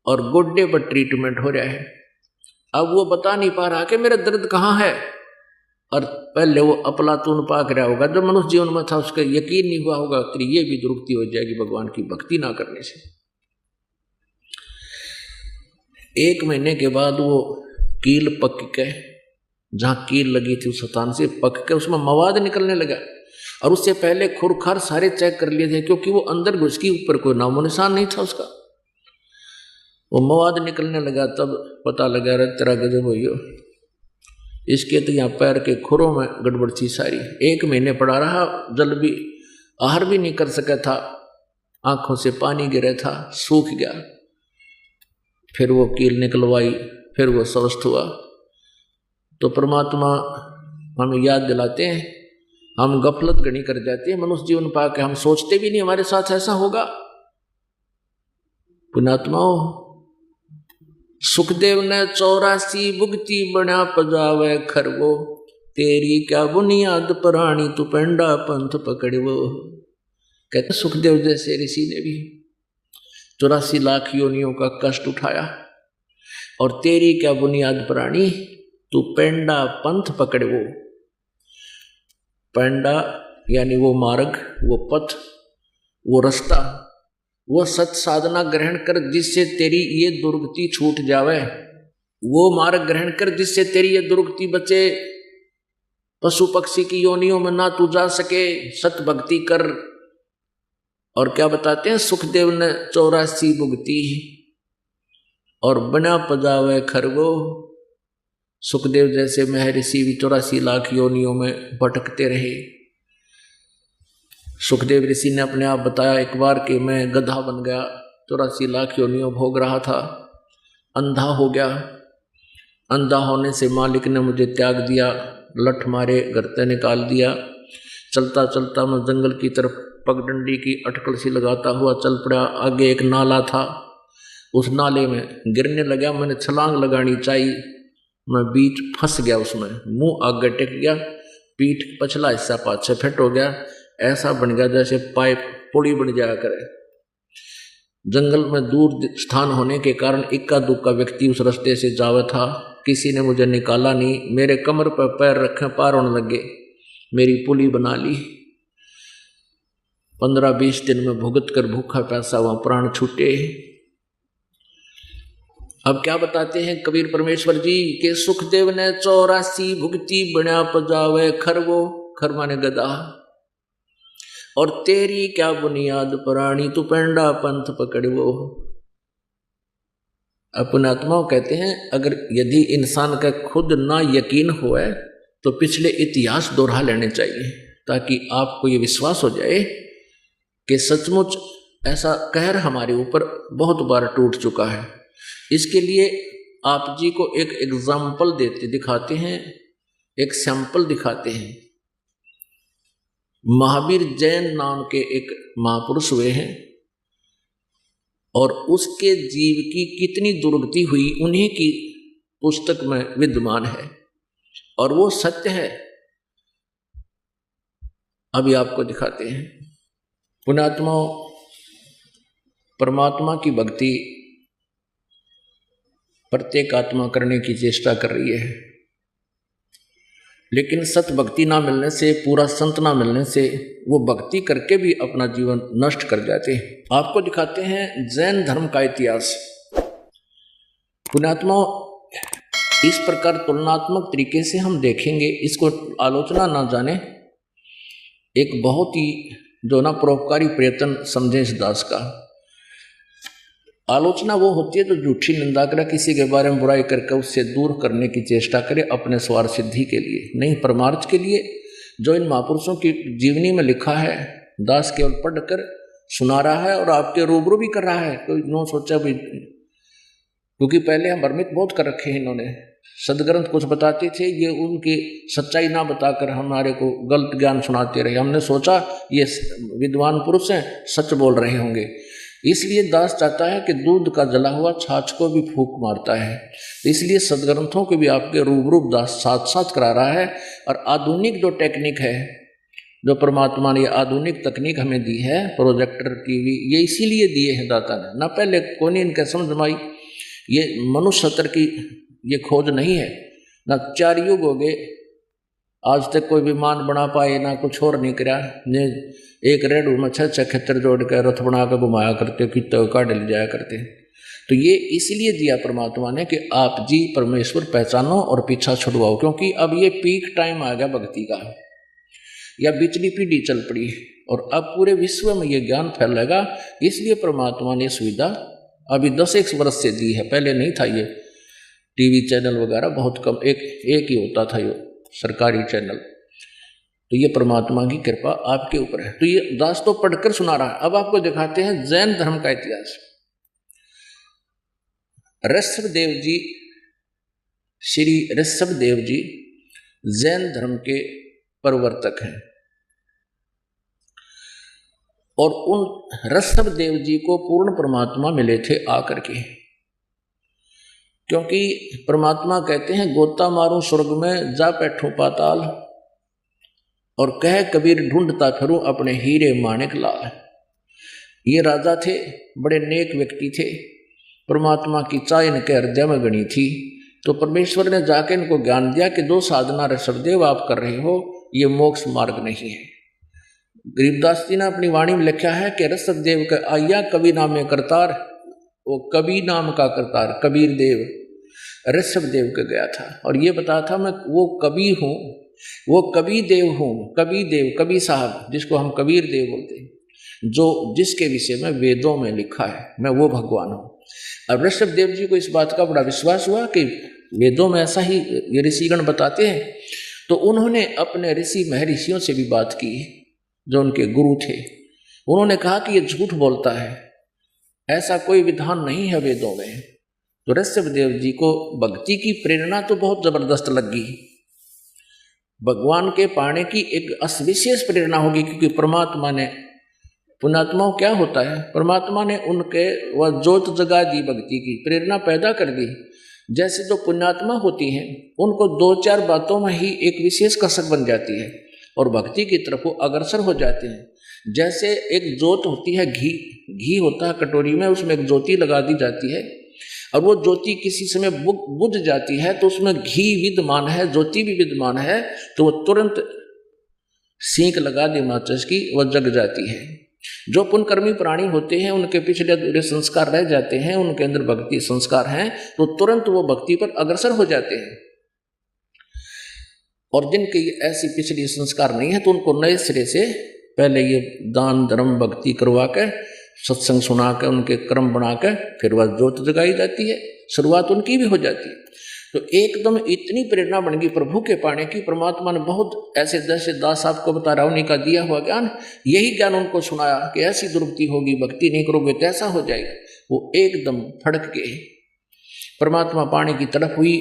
A: और गोड्डे पर ट्रीटमेंट हो रहा है। अब वो बता नहीं पा रहा कि मेरा दर्द कहाँ है, और पहले वो अपलातून पाक रहा होगा, जब मनुष्य जीवन में था उसका यकीन नहीं हुआ होगा कि ये भी दुरुक्ति हो जाएगी भगवान की भक्ति ना करने से। 1 महीने के बाद वो कील पक के, जहाँ कील लगी थी उस स्थान से पक के उसमें मवाद निकलने लगा, और उससे पहले खुरखार सारे चेक कर लिए थे, क्योंकि वो अंदर घुस की, ऊपर कोई नामो निशान नहीं था उसका। वो मवाद निकलने लगा, तब पता लगा रहा तेरा गजब हो, इसके तो यहाँ पैर के खुरों में गड़बड़ थी सारी। 1 महीने पड़ा रहा, जल भी आहार भी नहीं कर सका था, आंखों से पानी गिरा था, सूख गया। फिर वो कील निकलवाई, फिर वो स्वस्थ हुआ। तो परमात्मा हमें याद दिलाते हैं, हम गफलत घनी कर जाते हैं मनुष्य जीवन पा के, हम सोचते भी नहीं हमारे साथ ऐसा होगा। पुण्यात्माओं, सुखदेव ने 84 भुगती बना पजावे खरवो, तेरी क्या बुनियाद प्राणी तू पेंडा पंथ पकड़वो। कहते सुखदेव जैसे ऋषि ने भी 84 लाख योनियों का कष्ट उठाया, और तेरी क्या बुनियाद प्राणी तू पेंडा पंथ पकड़वो। पेंडा यानी वो मार्ग, वो पथ, वो रास्ता, वो सत साधना ग्रहण कर जिससे तेरी ये दुर्गति छूट जावे। वो मार्ग ग्रहण कर जिससे तेरी ये दुर्गति बचे, पशु पक्षी की योनियों में ना तू जा सके। सत भक्ति कर। और क्या बताते हैं सुखदेव ने 84 भुगती और बना पजावे खरगो। सुखदेव जैसे महर्षि भी 84 लाख योनियों में भटकते रहे। सुखदेव ऋषि ने अपने आप बताया एक बार कि मैं गधा बन गया, 84 लाख योनियों भोग रहा था, अंधा हो गया। अंधा होने से मालिक ने मुझे त्याग दिया, लठ मारे घर से निकाल दिया। चलता चलता मैं जंगल की तरफ पगडंडी की अटकल सी लगाता हुआ चल पड़ा। आगे एक नाला था, उस नाले में गिरने लगा। मैंने छलांग लगानी चाहिए, मैं बीच फंस गया उसमें। मुंह आगे टेक गया, पीठ पछला हिस्सा पाछे फिट हो गया। ऐसा बन गया जैसे पाइप पुड़ी बन जाया करे। जंगल में दूर स्थान होने के कारण इक्का दुक्का व्यक्ति उस रास्ते से जावा था। किसी ने मुझे निकाला नहीं, मेरे कमर पर पैर रखे पार होने लगे, मेरी पुली बना ली। 15-20 दिन में भुगत कर भूखा प्यासा वहां प्राण छूटे। अब क्या बताते हैं कबीर परमेश्वर जी के सुखदेव ने 84 भुगती बना पजावे खरवो, खर माने गदा, और तेरी क्या बुनियाद प्राणी तू पेंडा पंथ पकड़वो। अपने आत्माओं कहते हैं अगर यदि इंसान का खुद ना यकीन होए तो पिछले इतिहास दोहरा लेने चाहिए, ताकि आपको ये विश्वास हो जाए कि सचमुच ऐसा कहर हमारे ऊपर बहुत बार टूट चुका है। इसके लिए आप जी को एक एग्जाम्पल दिखाते हैं, एक सैंपल दिखाते हैं। महावीर जैन नाम के एक महापुरुष हुए हैं, और उसके जीव की कितनी दुर्गति हुई उन्हीं की पुस्तक में विद्यमान है। और वो सत्य है। अभी आपको दिखाते हैं। पुण्यात्मा परमात्मा की भक्ति प्रत्येक आत्मा करने की चेष्टा कर रही है, लेकिन सत भक्ति ना मिलने से, पूरा संत ना मिलने से वो भक्ति करके भी अपना जीवन नष्ट कर जाते हैं। आपको दिखाते हैं जैन धर्म का इतिहास। पुण्यात्मा इस प्रकार तुलनात्मक तरीके से हम देखेंगे, इसको आलोचना ना जाने, एक बहुत ही जो ना परोपकारी प्रयत्न समझे इस दास का। आलोचना वो होती है जो झूठी निंदा करे, किसी के बारे में बुराई करके उससे दूर करने की चेष्टा करे अपने स्वार्थ सिद्धि के लिए, नहीं परमार्थ के लिए। जो इन महापुरुषों की जीवनी में लिखा है दास केवल पढ़कर सुना रहा है और आपके रूबरू भी कर रहा है। कोई नो सोचा भी, क्योंकि पहले हम भ्रमित बहुत कर रखे हैं इन्होंने। सदग्रंथ कुछ बताते थे, ये उनकी सच्चाई ना बताकर हमारे को गलत ज्ञान सुनाते रहे। हमने सोचा ये विद्वान पुरुष हैं, सच बोल रहे होंगे। इसलिए दास चाहता है कि दूध का जला हुआ छाछ को भी फूंक मारता है। इसलिए सदग्रंथों को भी आपके रूबरू दास साथ साथ करा रहा है। और आधुनिक जो टेक्निक है, जो परमात्मा ने आधुनिक तकनीक हमें दी है, प्रोजेक्टर की भी, ये इसीलिए दिए हैं दाता ने, ना पहले कौन इनके समझ में आई। ये मनुष्य सत्र की ये खोज नहीं है, ना 4 युग हो गए आज तक कोई विमान बना पाए, ना कुछ और नहीं करा। ने एक रेडू में 6 खच्चर जोड़ कर रथ बना कर घुमाया करते, कितने काट ले जाया करते। तो ये इसलिए दिया परमात्मा ने कि आप जी परमेश्वर पहचानो और पीछा छुड़वाओ, क्योंकि अब ये पीक टाइम आ गया भक्ति का, या बिचली पीढ़ी चल पड़ी और अब पूरे विश्व में ये ज्ञान फैलेगा। इसलिए परमात्मा ने सुविधा अभी 10-1 वर्ष से दी है, पहले नहीं था। ये टीवी चैनल वगैरह बहुत कम, एक ही होता था ये सरकारी चैनल। तो ये परमात्मा की कृपा आपके ऊपर है। तो ये दास तो पढ़कर सुना रहा है। अब आपको दिखाते हैं जैन धर्म का इतिहास। ऋषभदेव जी, श्री ऋषभदेव जी जैन धर्म के प्रवर्तक हैं। और उन ऋषभदेव जी को पूर्ण परमात्मा मिले थे आकर के, क्योंकि परमात्मा कहते हैं गोता मारूं स्वर्ग में, जा बैठूं पाताल, और कह कबीर ढूंढता फिरूं अपने हीरे माणिक लाल। ये राजा थे, बड़े नेक व्यक्ति थे, परमात्मा की चाह इनके हृदय में गणी थी। तो परमेश्वर ने जाके इनको ज्ञान दिया कि जो साधना ऋषभदेव आप कर रहे हो ये मोक्ष मार्ग नहीं है। गरीबदास जी ने अपनी वाणी में लिखा है कि ऋषभदेव का आया कवि नामे करतार, वो कवि नाम का करतार कबीर देव ऋषभदेव के गया था और ये बताया था मैं वो कवि हूँ, वो कवि देव हूँ। कवि देव, कवि साहब जिसको हम कबीर देव बोलते हैं, जो जिसके विषय में वेदों में लिखा है, मैं वो भगवान हूँ। अब ऋषभदेव जी को इस बात का बड़ा विश्वास हुआ कि वेदों में ऐसा ही ये ऋषिगण बताते हैं। तो उन्होंने अपने ऋषि महर्षियों से भी बात की जो उनके गुरु थे। उन्होंने कहा कि ये झूठ बोलता है, ऐसा कोई विधान नहीं है वेदों में। तो ऋषभदेव जी को भक्ति की प्रेरणा तो बहुत जबरदस्त लगी, भगवान के पाने की एक विशेष प्रेरणा होगी, क्योंकि परमात्मा ने, पुण्यात्माओं क्या होता है, परमात्मा ने उनके वह जोत जगा दी, भक्ति की प्रेरणा पैदा कर दी। जैसे जो पुण्यात्मा होती हैं उनको 2-4 बातों में ही एक विशेष कसक बन जाती है और भक्ति की तरफ वो अग्रसर हो जाते हैं। जैसे एक जोत होती है, घी होता है कटोरी में, उसमें एक ज्योति लगा दी जाती है और वो ज्योति किसी समय बुझ जाती है तो उसमें घी विद्यमान है, ज्योति भी विद्यमान है, तो वो तुरंत सींक लगा दी माचिस की, वह जग जाती है। जो पुण्यकर्मी प्राणी होते हैं उनके पिछले अधूरे संस्कार रह जाते हैं, उनके अंदर भक्ति संस्कार हैं, तो तुरंत वो भक्ति पर अग्रसर हो जाते हैं। और जिनके ऐसी पिछली संस्कार नहीं है तो उनको नए सिरे से पहले ये दान धर्म भक्ति करवा कर, सत्संग सुना कर, उनके क्रम बना कर फिर वह ज्योत जगाई जाती है, शुरुआत उनकी भी हो जाती है। तो एकदम इतनी प्रेरणा बन गई प्रभु के पाने की। परमात्मा ने बहुत ऐसे जैसे दास आपको बता रहा, उन्हीं का दिया हुआ ज्ञान, यही ज्ञान उनको सुनाया कि ऐसी दुर्गति होगी, भक्ति नहीं करोगे तो ऐसा हो जाएगा। वो एकदम फड़क के परमात्मा पाने की तरफ हुई।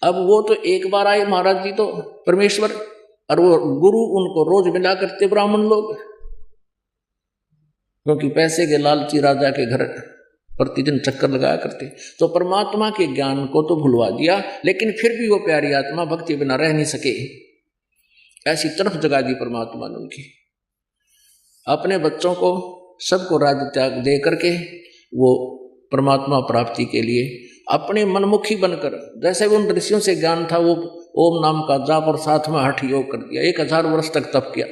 A: अब वो तो एक बार आए महाराज जी तो परमेश्वर, और वो गुरु उनको रोज मिला करते ब्राह्मण लोग, क्योंकि पैसे के लालची राजा के घर प्रतिदिन चक्कर लगाया करते। तो परमात्मा के ज्ञान को तो भुलवा दिया, लेकिन फिर भी वो प्यारी आत्मा भक्ति बिना रह नहीं सके। ऐसी तरफ जगा दी परमात्मा ने उनकी। अपने बच्चों को सबको राज त्याग दे करके वो परमात्मा प्राप्ति के लिए अपने मनमुखी बनकर, जैसे वो उन ऋषियों से ज्ञान था, वो ओम नाम का जाप और साथ में हठ योग कर दिया। 1000 वर्ष तक तप किया,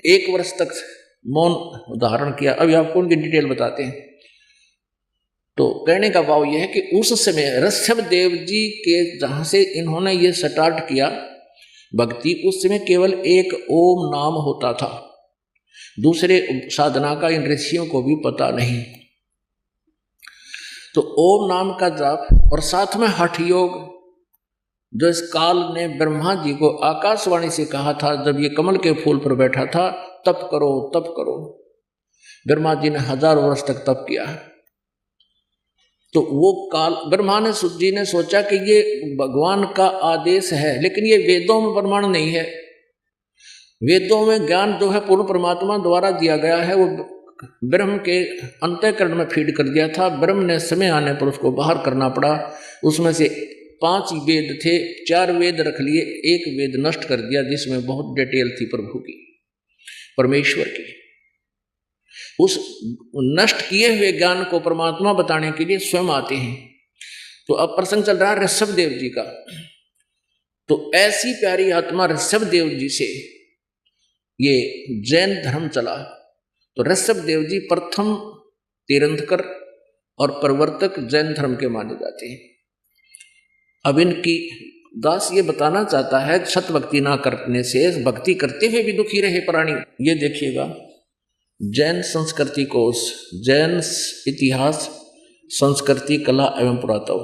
A: 1 वर्ष तक मौन धारण किया। अभी आपको उनकी डिटेल बताते हैं। तो कहने का भाव यह है कि उस समय ऋषभ देव जी के जहां से इन्होंने ये स्टार्ट किया भक्ति, उस समय केवल एक ओम नाम होता था, दूसरे साधना का इन ऋषियों को भी पता नहीं। तो ओम नाम का जाप और साथ में हठ योग, जो इस काल ने ब्रह्मा जी को आकाशवाणी से कहा था जब ये कमल के फूल पर बैठा था, तप करो तप करो। ब्रह्मा जी ने 1000 वर्ष तक तप किया। तो वो काल ब्रह्मा ने जी ने सोचा कि ये भगवान का आदेश है, लेकिन ये वेदों में प्रमाण नहीं है। वेदों में ज्ञान जो है पूर्ण परमात्मा द्वारा दिया गया है, वो ब्रह्म के अंतःकरण में फीड कर दिया था। ब्रह्म ने समय आने पर उसको बाहर करना पड़ा। उसमें से 5 वेद थे, 4 वेद रख लिए, 1 वेद नष्ट कर दिया, जिसमें बहुत डिटेल थी प्रभु की, परमेश्वर की। उस नष्ट किए हुए ज्ञान को परमात्मा बताने के लिए स्वयं आते हैं। तो अब प्रसंग चल रहा है ऋषभ देव जी का। तो ऐसी प्यारी आत्मा ऋषभ देव जी से ये जैन धर्म चला। तो ऋषभ देव जी प्रथम तीर्थंकर और प्रवर्तक जैन धर्म के माने जाते हैं। अब इनकी दास ये बताना चाहता है, सत भक्ति ना करने से भक्ति करते हुए भी दुखी रहे प्राणी। ये देखिएगा, जैन संस्कृति कोश, जैन इतिहास, संस्कृति, कला एवं पुरातत्व,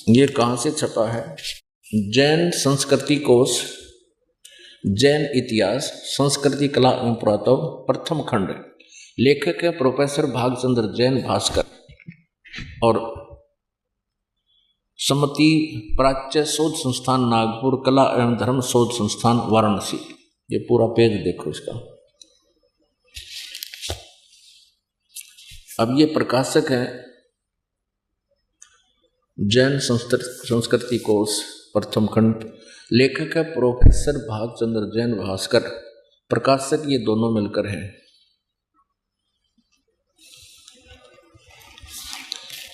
A: ये कहाँ से छपा है? जैन संस्कृति कोश, जैन इतिहास, संस्कृति, कला एवं पुरातत्व, प्रथम खंड। लेखक है प्रोफेसर भागचंद्र जैन भास्कर और सम्मति प्राच्य शोध संस्थान नागपुर, कला एवं धर्म शोध संस्थान वाराणसी। ये पूरा पेज देखो इसका। अब ये प्रकाशक है जैन संस्कृति कोश, प्रथम खंड। लेखक है प्रोफेसर भागचंद्र जैन भास्कर, प्रकाशक ये दोनों मिलकर हैं।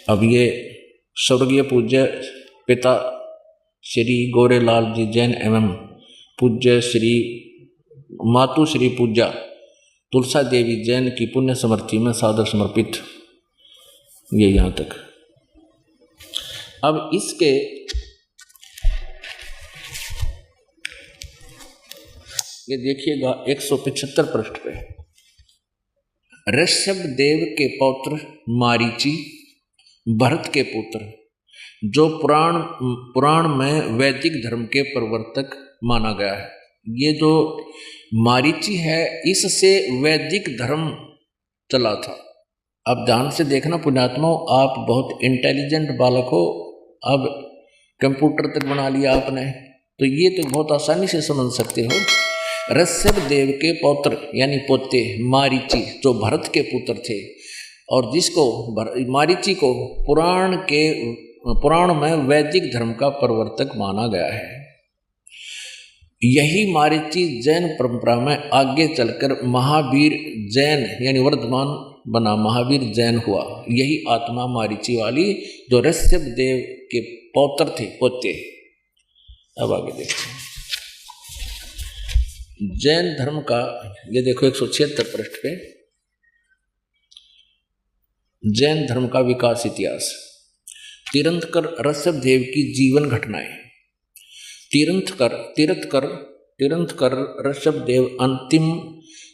A: अब ये स्वर्गीय पूज्य पिता श्री गोरेलाल जी जैन एवं पूज्य श्री मातु श्री पूज्या तुलसा देवी जैन की पुण्य समृद्धि में सादर समर्पित। ये यहाँ तक। अब इसके ये देखिएगा 175 पृष्ठ पे, ऋषभ देव के पौत्र मारीची, भरत के पुत्र, जो पुराण में वैदिक धर्म के प्रवर्तक माना गया है। ये जो मारीची है, इससे वैदिक धर्म चला था। अब ध्यान से देखना पुण्यात्माओं, आप बहुत इंटेलिजेंट बालक हो, अब कंप्यूटर तक बना लिया आपने, तो ये तो बहुत आसानी से समझ सकते हो। ऋषभ देव के पौत्र यानी पोते मारीची, जो भरत के पुत्र थे, और जिसको मारीची को पुराण में वैदिक धर्म का प्रवर्तक माना गया है। यही मारीची जैन परंपरा में आगे चलकर महावीर जैन यानी वर्धमान बना, महावीर जैन हुआ। यही आत्मा मारीची वाली जो ऋषभ देव के पौत्र थे, पोते। अब आगे देखते हैं जैन धर्म का। ये देखो 176 पृष्ठ पे, जैन धर्म का विकास इतिहास। तीर्थंकर ऋषभ देव की जीवन घटनाएं। तीर्थंकर ऋषभ देव अंतिम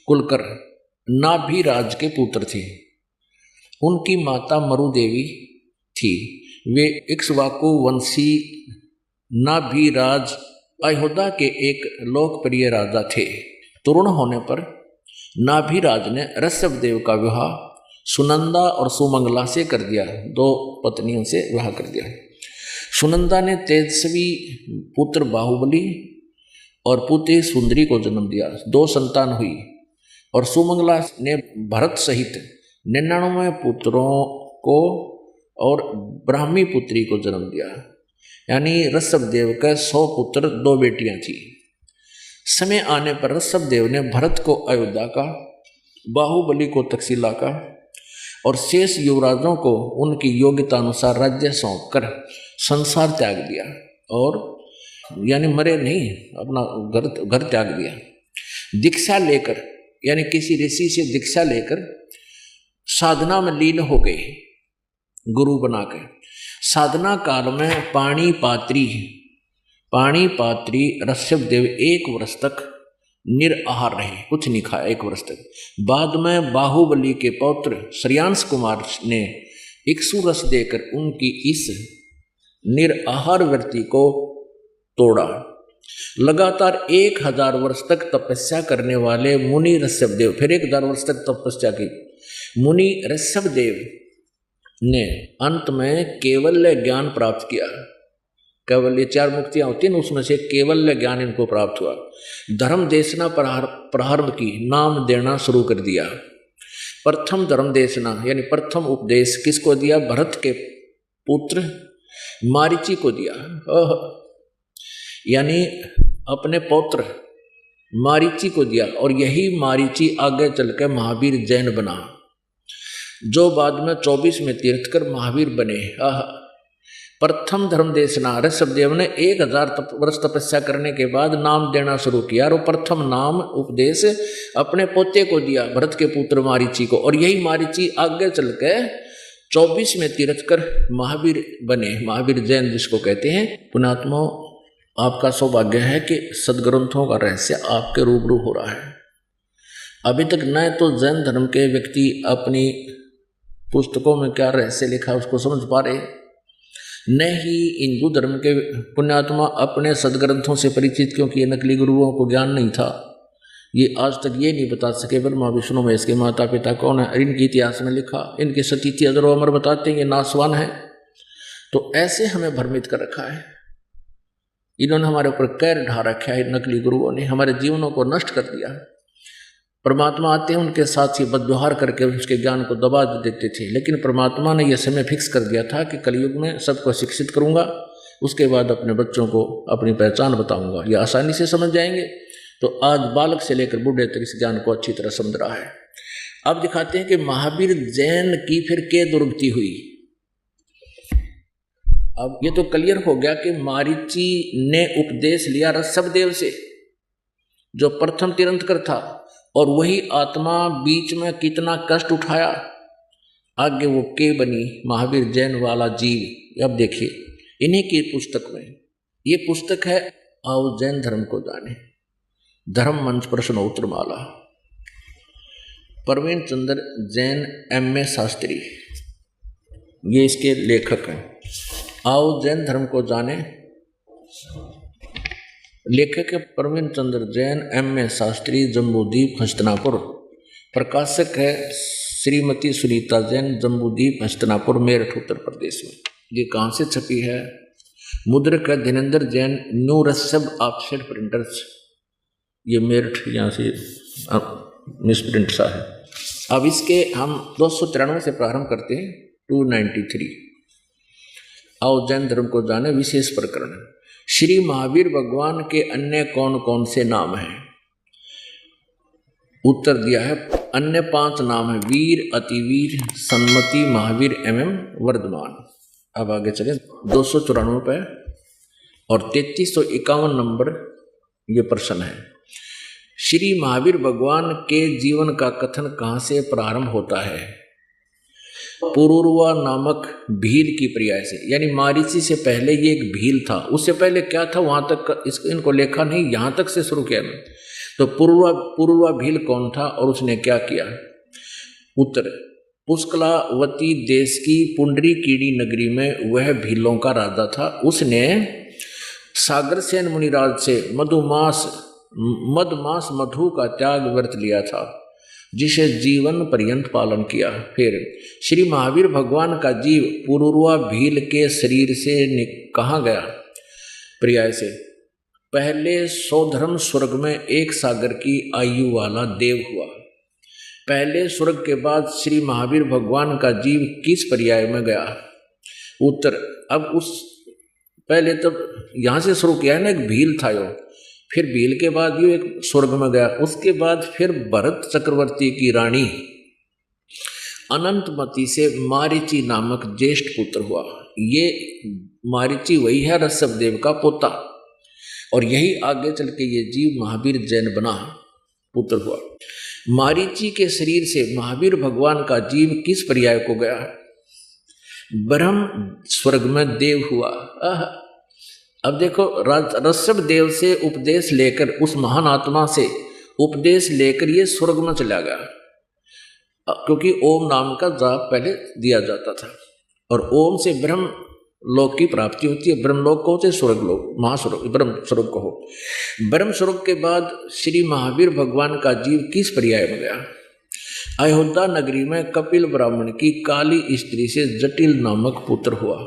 A: कुलकर नाभिराज के पुत्र थे। उनकी माता मरु देवी थी। वे इक्ष्वाकु वंशी नाभिराज अयोध्या के एक लोकप्रिय राजा थे। तरुण होने पर नाभिराज ने ऋषभ देव का विवाह सुनंदा और सुमंगला से कर दिया। 2 पत्नियों से विवाह कर दिया। सुनंदा ने तेजस्वी पुत्र बाहुबली और पुत्री सुंदरी को जन्म दिया। 2 संतान हुई। और सुमंगला ने भरत सहित 99 पुत्रों को और ब्राह्मी पुत्री को जन्म दिया। यानी ऋषभदेव का 100 पुत्र 2 बेटियां थी। समय आने पर ऋषभदेव ने भरत को अयोध्या का, बाहुबली को तक्षशिला का और शेष युवराजों को उनकी योग्यता अनुसार राज्य सौंपकर संसार त्याग दिया। और यानी मरे नहीं, अपना घर त्याग दिया। दीक्षा लेकर, यानी किसी ऋषि से दीक्षा लेकर साधना में लीन हो गए, गुरु बनाकर। साधना काल में पाणिपात्री ऋषभदेव 1 वर्ष तक निराहार रहे, कुछ नहीं खाया 1 वर्ष तक। बाद में बाहुबली के पौत्र श्रेयांश कुमार ने इक्षु रस देकर उनकी इस निराहार वृत्ति को तोड़ा। लगातार 1000 वर्ष तक तपस्या करने वाले मुनि ऋषभदेव, फिर 1000 वर्ष तक तपस्या की मुनि ऋषभदेव ने अंत में केवल्य ज्ञान प्राप्त किया। केवल 4 मुक्तियां होती हैं, उसमें से केवल्य ज्ञान इनको प्राप्त हुआ। धर्म देशना प्रारंभ की, नाम देना शुरू कर दिया। प्रथम धर्म देशना यानी प्रथम उपदेश किसको दिया? भरत के पुत्र मारीची को दिया। यानी अपने पौत्र मारीची को दिया। और यही मारीची आगे चलकर महावीर जैन बना, जो बाद में 24 में तीर्थकर महावीर बने। प्रथम धर्म देशना, ऋषभदेव ने 1000 वर्ष तपस्या करने के बाद नाम देना शुरू किया और प्रथम नाम उपदेश अपने पोते को दिया, भरत के पुत्र मारीची को। और यही मारीची आगे चल के 24 में तीर्थकर महावीर बने, महावीर जैन जिसको कहते हैं। पुण्यात्मा, आपका सौभाग्य है कि सदग्रंथों का रहस्य आपके रूबरू हो रहा है। अभी तक न तो जैन धर्म के व्यक्ति अपनी पुस्तकों में क्या रहस्य लिखा उसको समझ पा रहे, न ही हिंदू धर्म के पुण्यात्मा अपने सदग्रंथों से परिचित, क्योंकि ये नकली गुरुओं को ज्ञान नहीं था। ये आज तक ये नहीं बता सके ब्रह्मा विष्णु महेश के माता पिता कौन है। इनके इतिहास में लिखा, इनकी सतीथि अजरो अमर बताते हैं, ये नासवान है। तो ऐसे हमें भ्रमित कर रखा है, इन्होंने हमारे ऊपर कैर ढा रखा है। नकली गुरुओं ने हमारे जीवनों को नष्ट कर दिया। परमात्मा आते हैं, उनके साथ ही बदव्यवहार करके उसके ज्ञान को दबा देते थे। लेकिन परमात्मा ने यह समय फिक्स कर दिया था कि कलयुग में सबको शिक्षित करूंगा, उसके बाद अपने बच्चों को अपनी पहचान बताऊंगा, ये आसानी से समझ जाएंगे। तो आज बालक से लेकर बूढ़े तक इस ज्ञान को अच्छी तरह समझ रहा है। अब दिखाते हैं कि महावीर जैन की फिर क्या दुर्गति हुई। अब ये तो क्लियर हो गया कि मारीची ने उपदेश लिया ऋषभदेव से, जो प्रथम तीर्थंकर था, और वही आत्मा बीच में कितना कष्ट उठाया। आगे वो के बनी महावीर जैन वाला जीव। अब देखिए इन्हीं की पुस्तक में, ये पुस्तक है आओ जैन धर्म को जाने, धर्म मंच प्रश्नोत्तर माला, प्रवीण चंद्र जैन M.A. शास्त्री, ये इसके लेखक हैं। आओ जैन धर्म को जाने, लेखक है प्रवीण चंद्र जैन M.A. शास्त्री, जम्बूद्वीप हस्तिनापुर। प्रकाशक है श्रीमती सुनीता जैन, जम्बूद्वीप हस्तिनापुर, मेरठ उत्तर प्रदेश में। ये कहाँ से छपी है? मुद्रक है Dhirendra Jain, new Rishabh offset printers, ये मेरठ, यहाँ से मिसप्रिंट सा है। अब इसके हम 293 से प्रारंभ करते हैं, 293। आओ जैन धर्म को जाने, विशेष प्रकरण। श्री महावीर भगवान के अन्य कौन कौन से नाम हैं? उत्तर दिया है अन्य 5 नाम है, वीर, अतिवीर, सन्मति, महावीर एवं वर्धमान। अब आगे चले 294 पे और 3351 नंबर ये प्रश्न है। श्री महावीर भगवान के जीवन का कथन कहाँ से प्रारंभ होता है? पुरुरवा नामक भील की पर्याय से, यानी मारीची से पहले ये एक भील था। उससे पहले क्या था वहां तक इनको लेखा नहीं, यहां तक से शुरू किया मैं। तो पुरुरवा भील कौन था और उसने क्या किया? उत्तर, पुष्कलावती देश की पुंडरीकीड़ी नगरी में वह भीलों का राजा था। उसने सागरसेन मुनिराज से मधमास मधु का त्याग व्रत लिया था, जिसे जीवन पर्यंत पालन किया। फिर श्री महावीर भगवान का जीव पुरुरवा भील के शरीर से कहाँ गया? पर्याय से, पहले सौधर्म स्वर्ग में एक सागर की आयु वाला देव हुआ। पहले स्वर्ग के बाद श्री महावीर भगवान का जीव किस पर्याय में गया? उत्तर, अब उस पहले तो यहाँ से शुरू किया है ना, एक भील था यो, फिर भील के बाद यो एक स्वर्ग में गया, उसके बाद फिर भरत चक्रवर्ती की रानी अनंतमती से मारीची नामक ज्येष्ठ पुत्र हुआ। ये मारीची वही है ऋषभ देव का पोता, और यही आगे चल के ये जीव महावीर जैन बना पुत्र हुआ। मारीची के शरीर से महावीर भगवान का जीव किस पर्याय को गया? ब्रह्म स्वर्ग में देव हुआ। अब देखो, ऋषभ देव से उपदेश लेकर, उस महान आत्मा से उपदेश लेकर ये स्वर्ग में चला गया, क्योंकि ओम नाम का जाप पहले दिया जाता था, और ओम से ब्रह्म लोक की प्राप्ति होती है। ब्रह्मलोक को होते स्वर्ग लोक, महास्वर्ग, ब्रह्म स्वर्ग को हो। ब्रह्म स्वर्ग के बाद श्री महावीर भगवान का जीव किस पर्याय में गया? अयोध्या नगरी में कपिल ब्राह्मण की काली स्त्री से जटिल नामक पुत्र हुआ,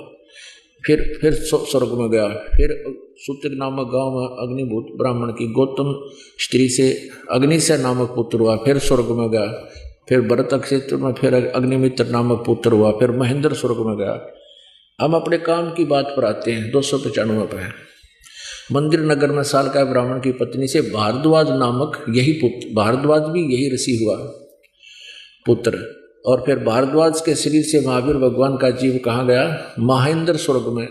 A: फिर स्वर्ग में गया। फिर सूत्र नामक गांव में अग्निभूत ब्राह्मण की गौतम स्त्री से अग्निशय नामक पुत्र हुआ, फिर स्वर्ग में गया। फिर भरत क्षेत्र में फिर अग्निमित्र नामक पुत्र हुआ, फिर महेंद्र स्वर्ग में गया। हम अपने काम की बात पर आते हैं। 295 पर है। मंदिर नगर में सालकाय ब्राह्मण की पत्नी से भारद्वाज नामक यही पुत्र, भारद्वाज भी यही ऋषि हुआ पुत्र। और फिर भारद्वाज के शरीर से महावीर भगवान का जीव कहाँ गया? महेंद्र स्वर्ग में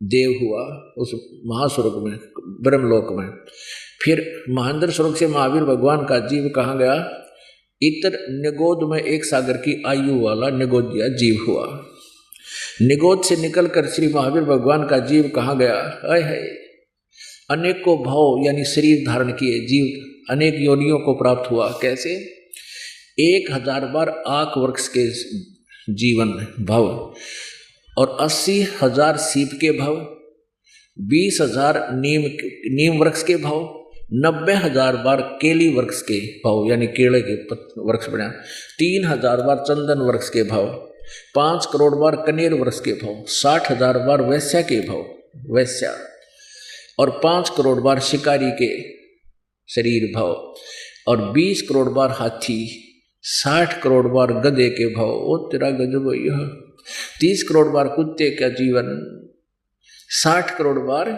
A: देव हुआ, उस महास्वर्ग में, ब्रह्मलोक में। फिर महेंद्र स्वर्ग से महावीर भगवान का जीव कहाँ गया? इतर निगोद में एक सागर की आयु वाला निगोदिया जीव हुआ। निगोद से निकलकर श्री महावीर भगवान का जीव कहाँ गया? अनेकों भाव यानी शरीर धारण किए जीव अनेक योनियों को प्राप्त हुआ। कैसे? 1000 बार आक वृक्ष के जीवन भव, और 80,000 सीप के भव, 20,000 नीम वृक्ष के भव, 90,000 बार केली वृक्ष के भव यानी केले के वृक्ष बना, 3,000 बार चंदन वृक्ष के भव, 5 करोड़ बार कनेर वृक्ष के भव, 60,000 बार वैश्या के भव, वैश्या, और 5 करोड़ बार शिकारी के शरीर भव, और 20 करोड़ बार हाथी, 60 करोड़ बार गधे के भव, ओ तेरा गजब यह, 30 करोड़ बार कुत्ते का जीवन, 60 करोड़ बार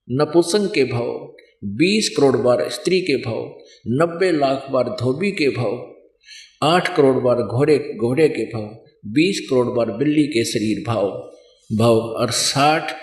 A: नपुंसक के भव, 20 करोड़ बार स्त्री के भव, 90 लाख बार धोबी के भव, 8 करोड़ बार घोड़े के भव, 20 करोड़ बार बिल्ली के शरीर भव, और 60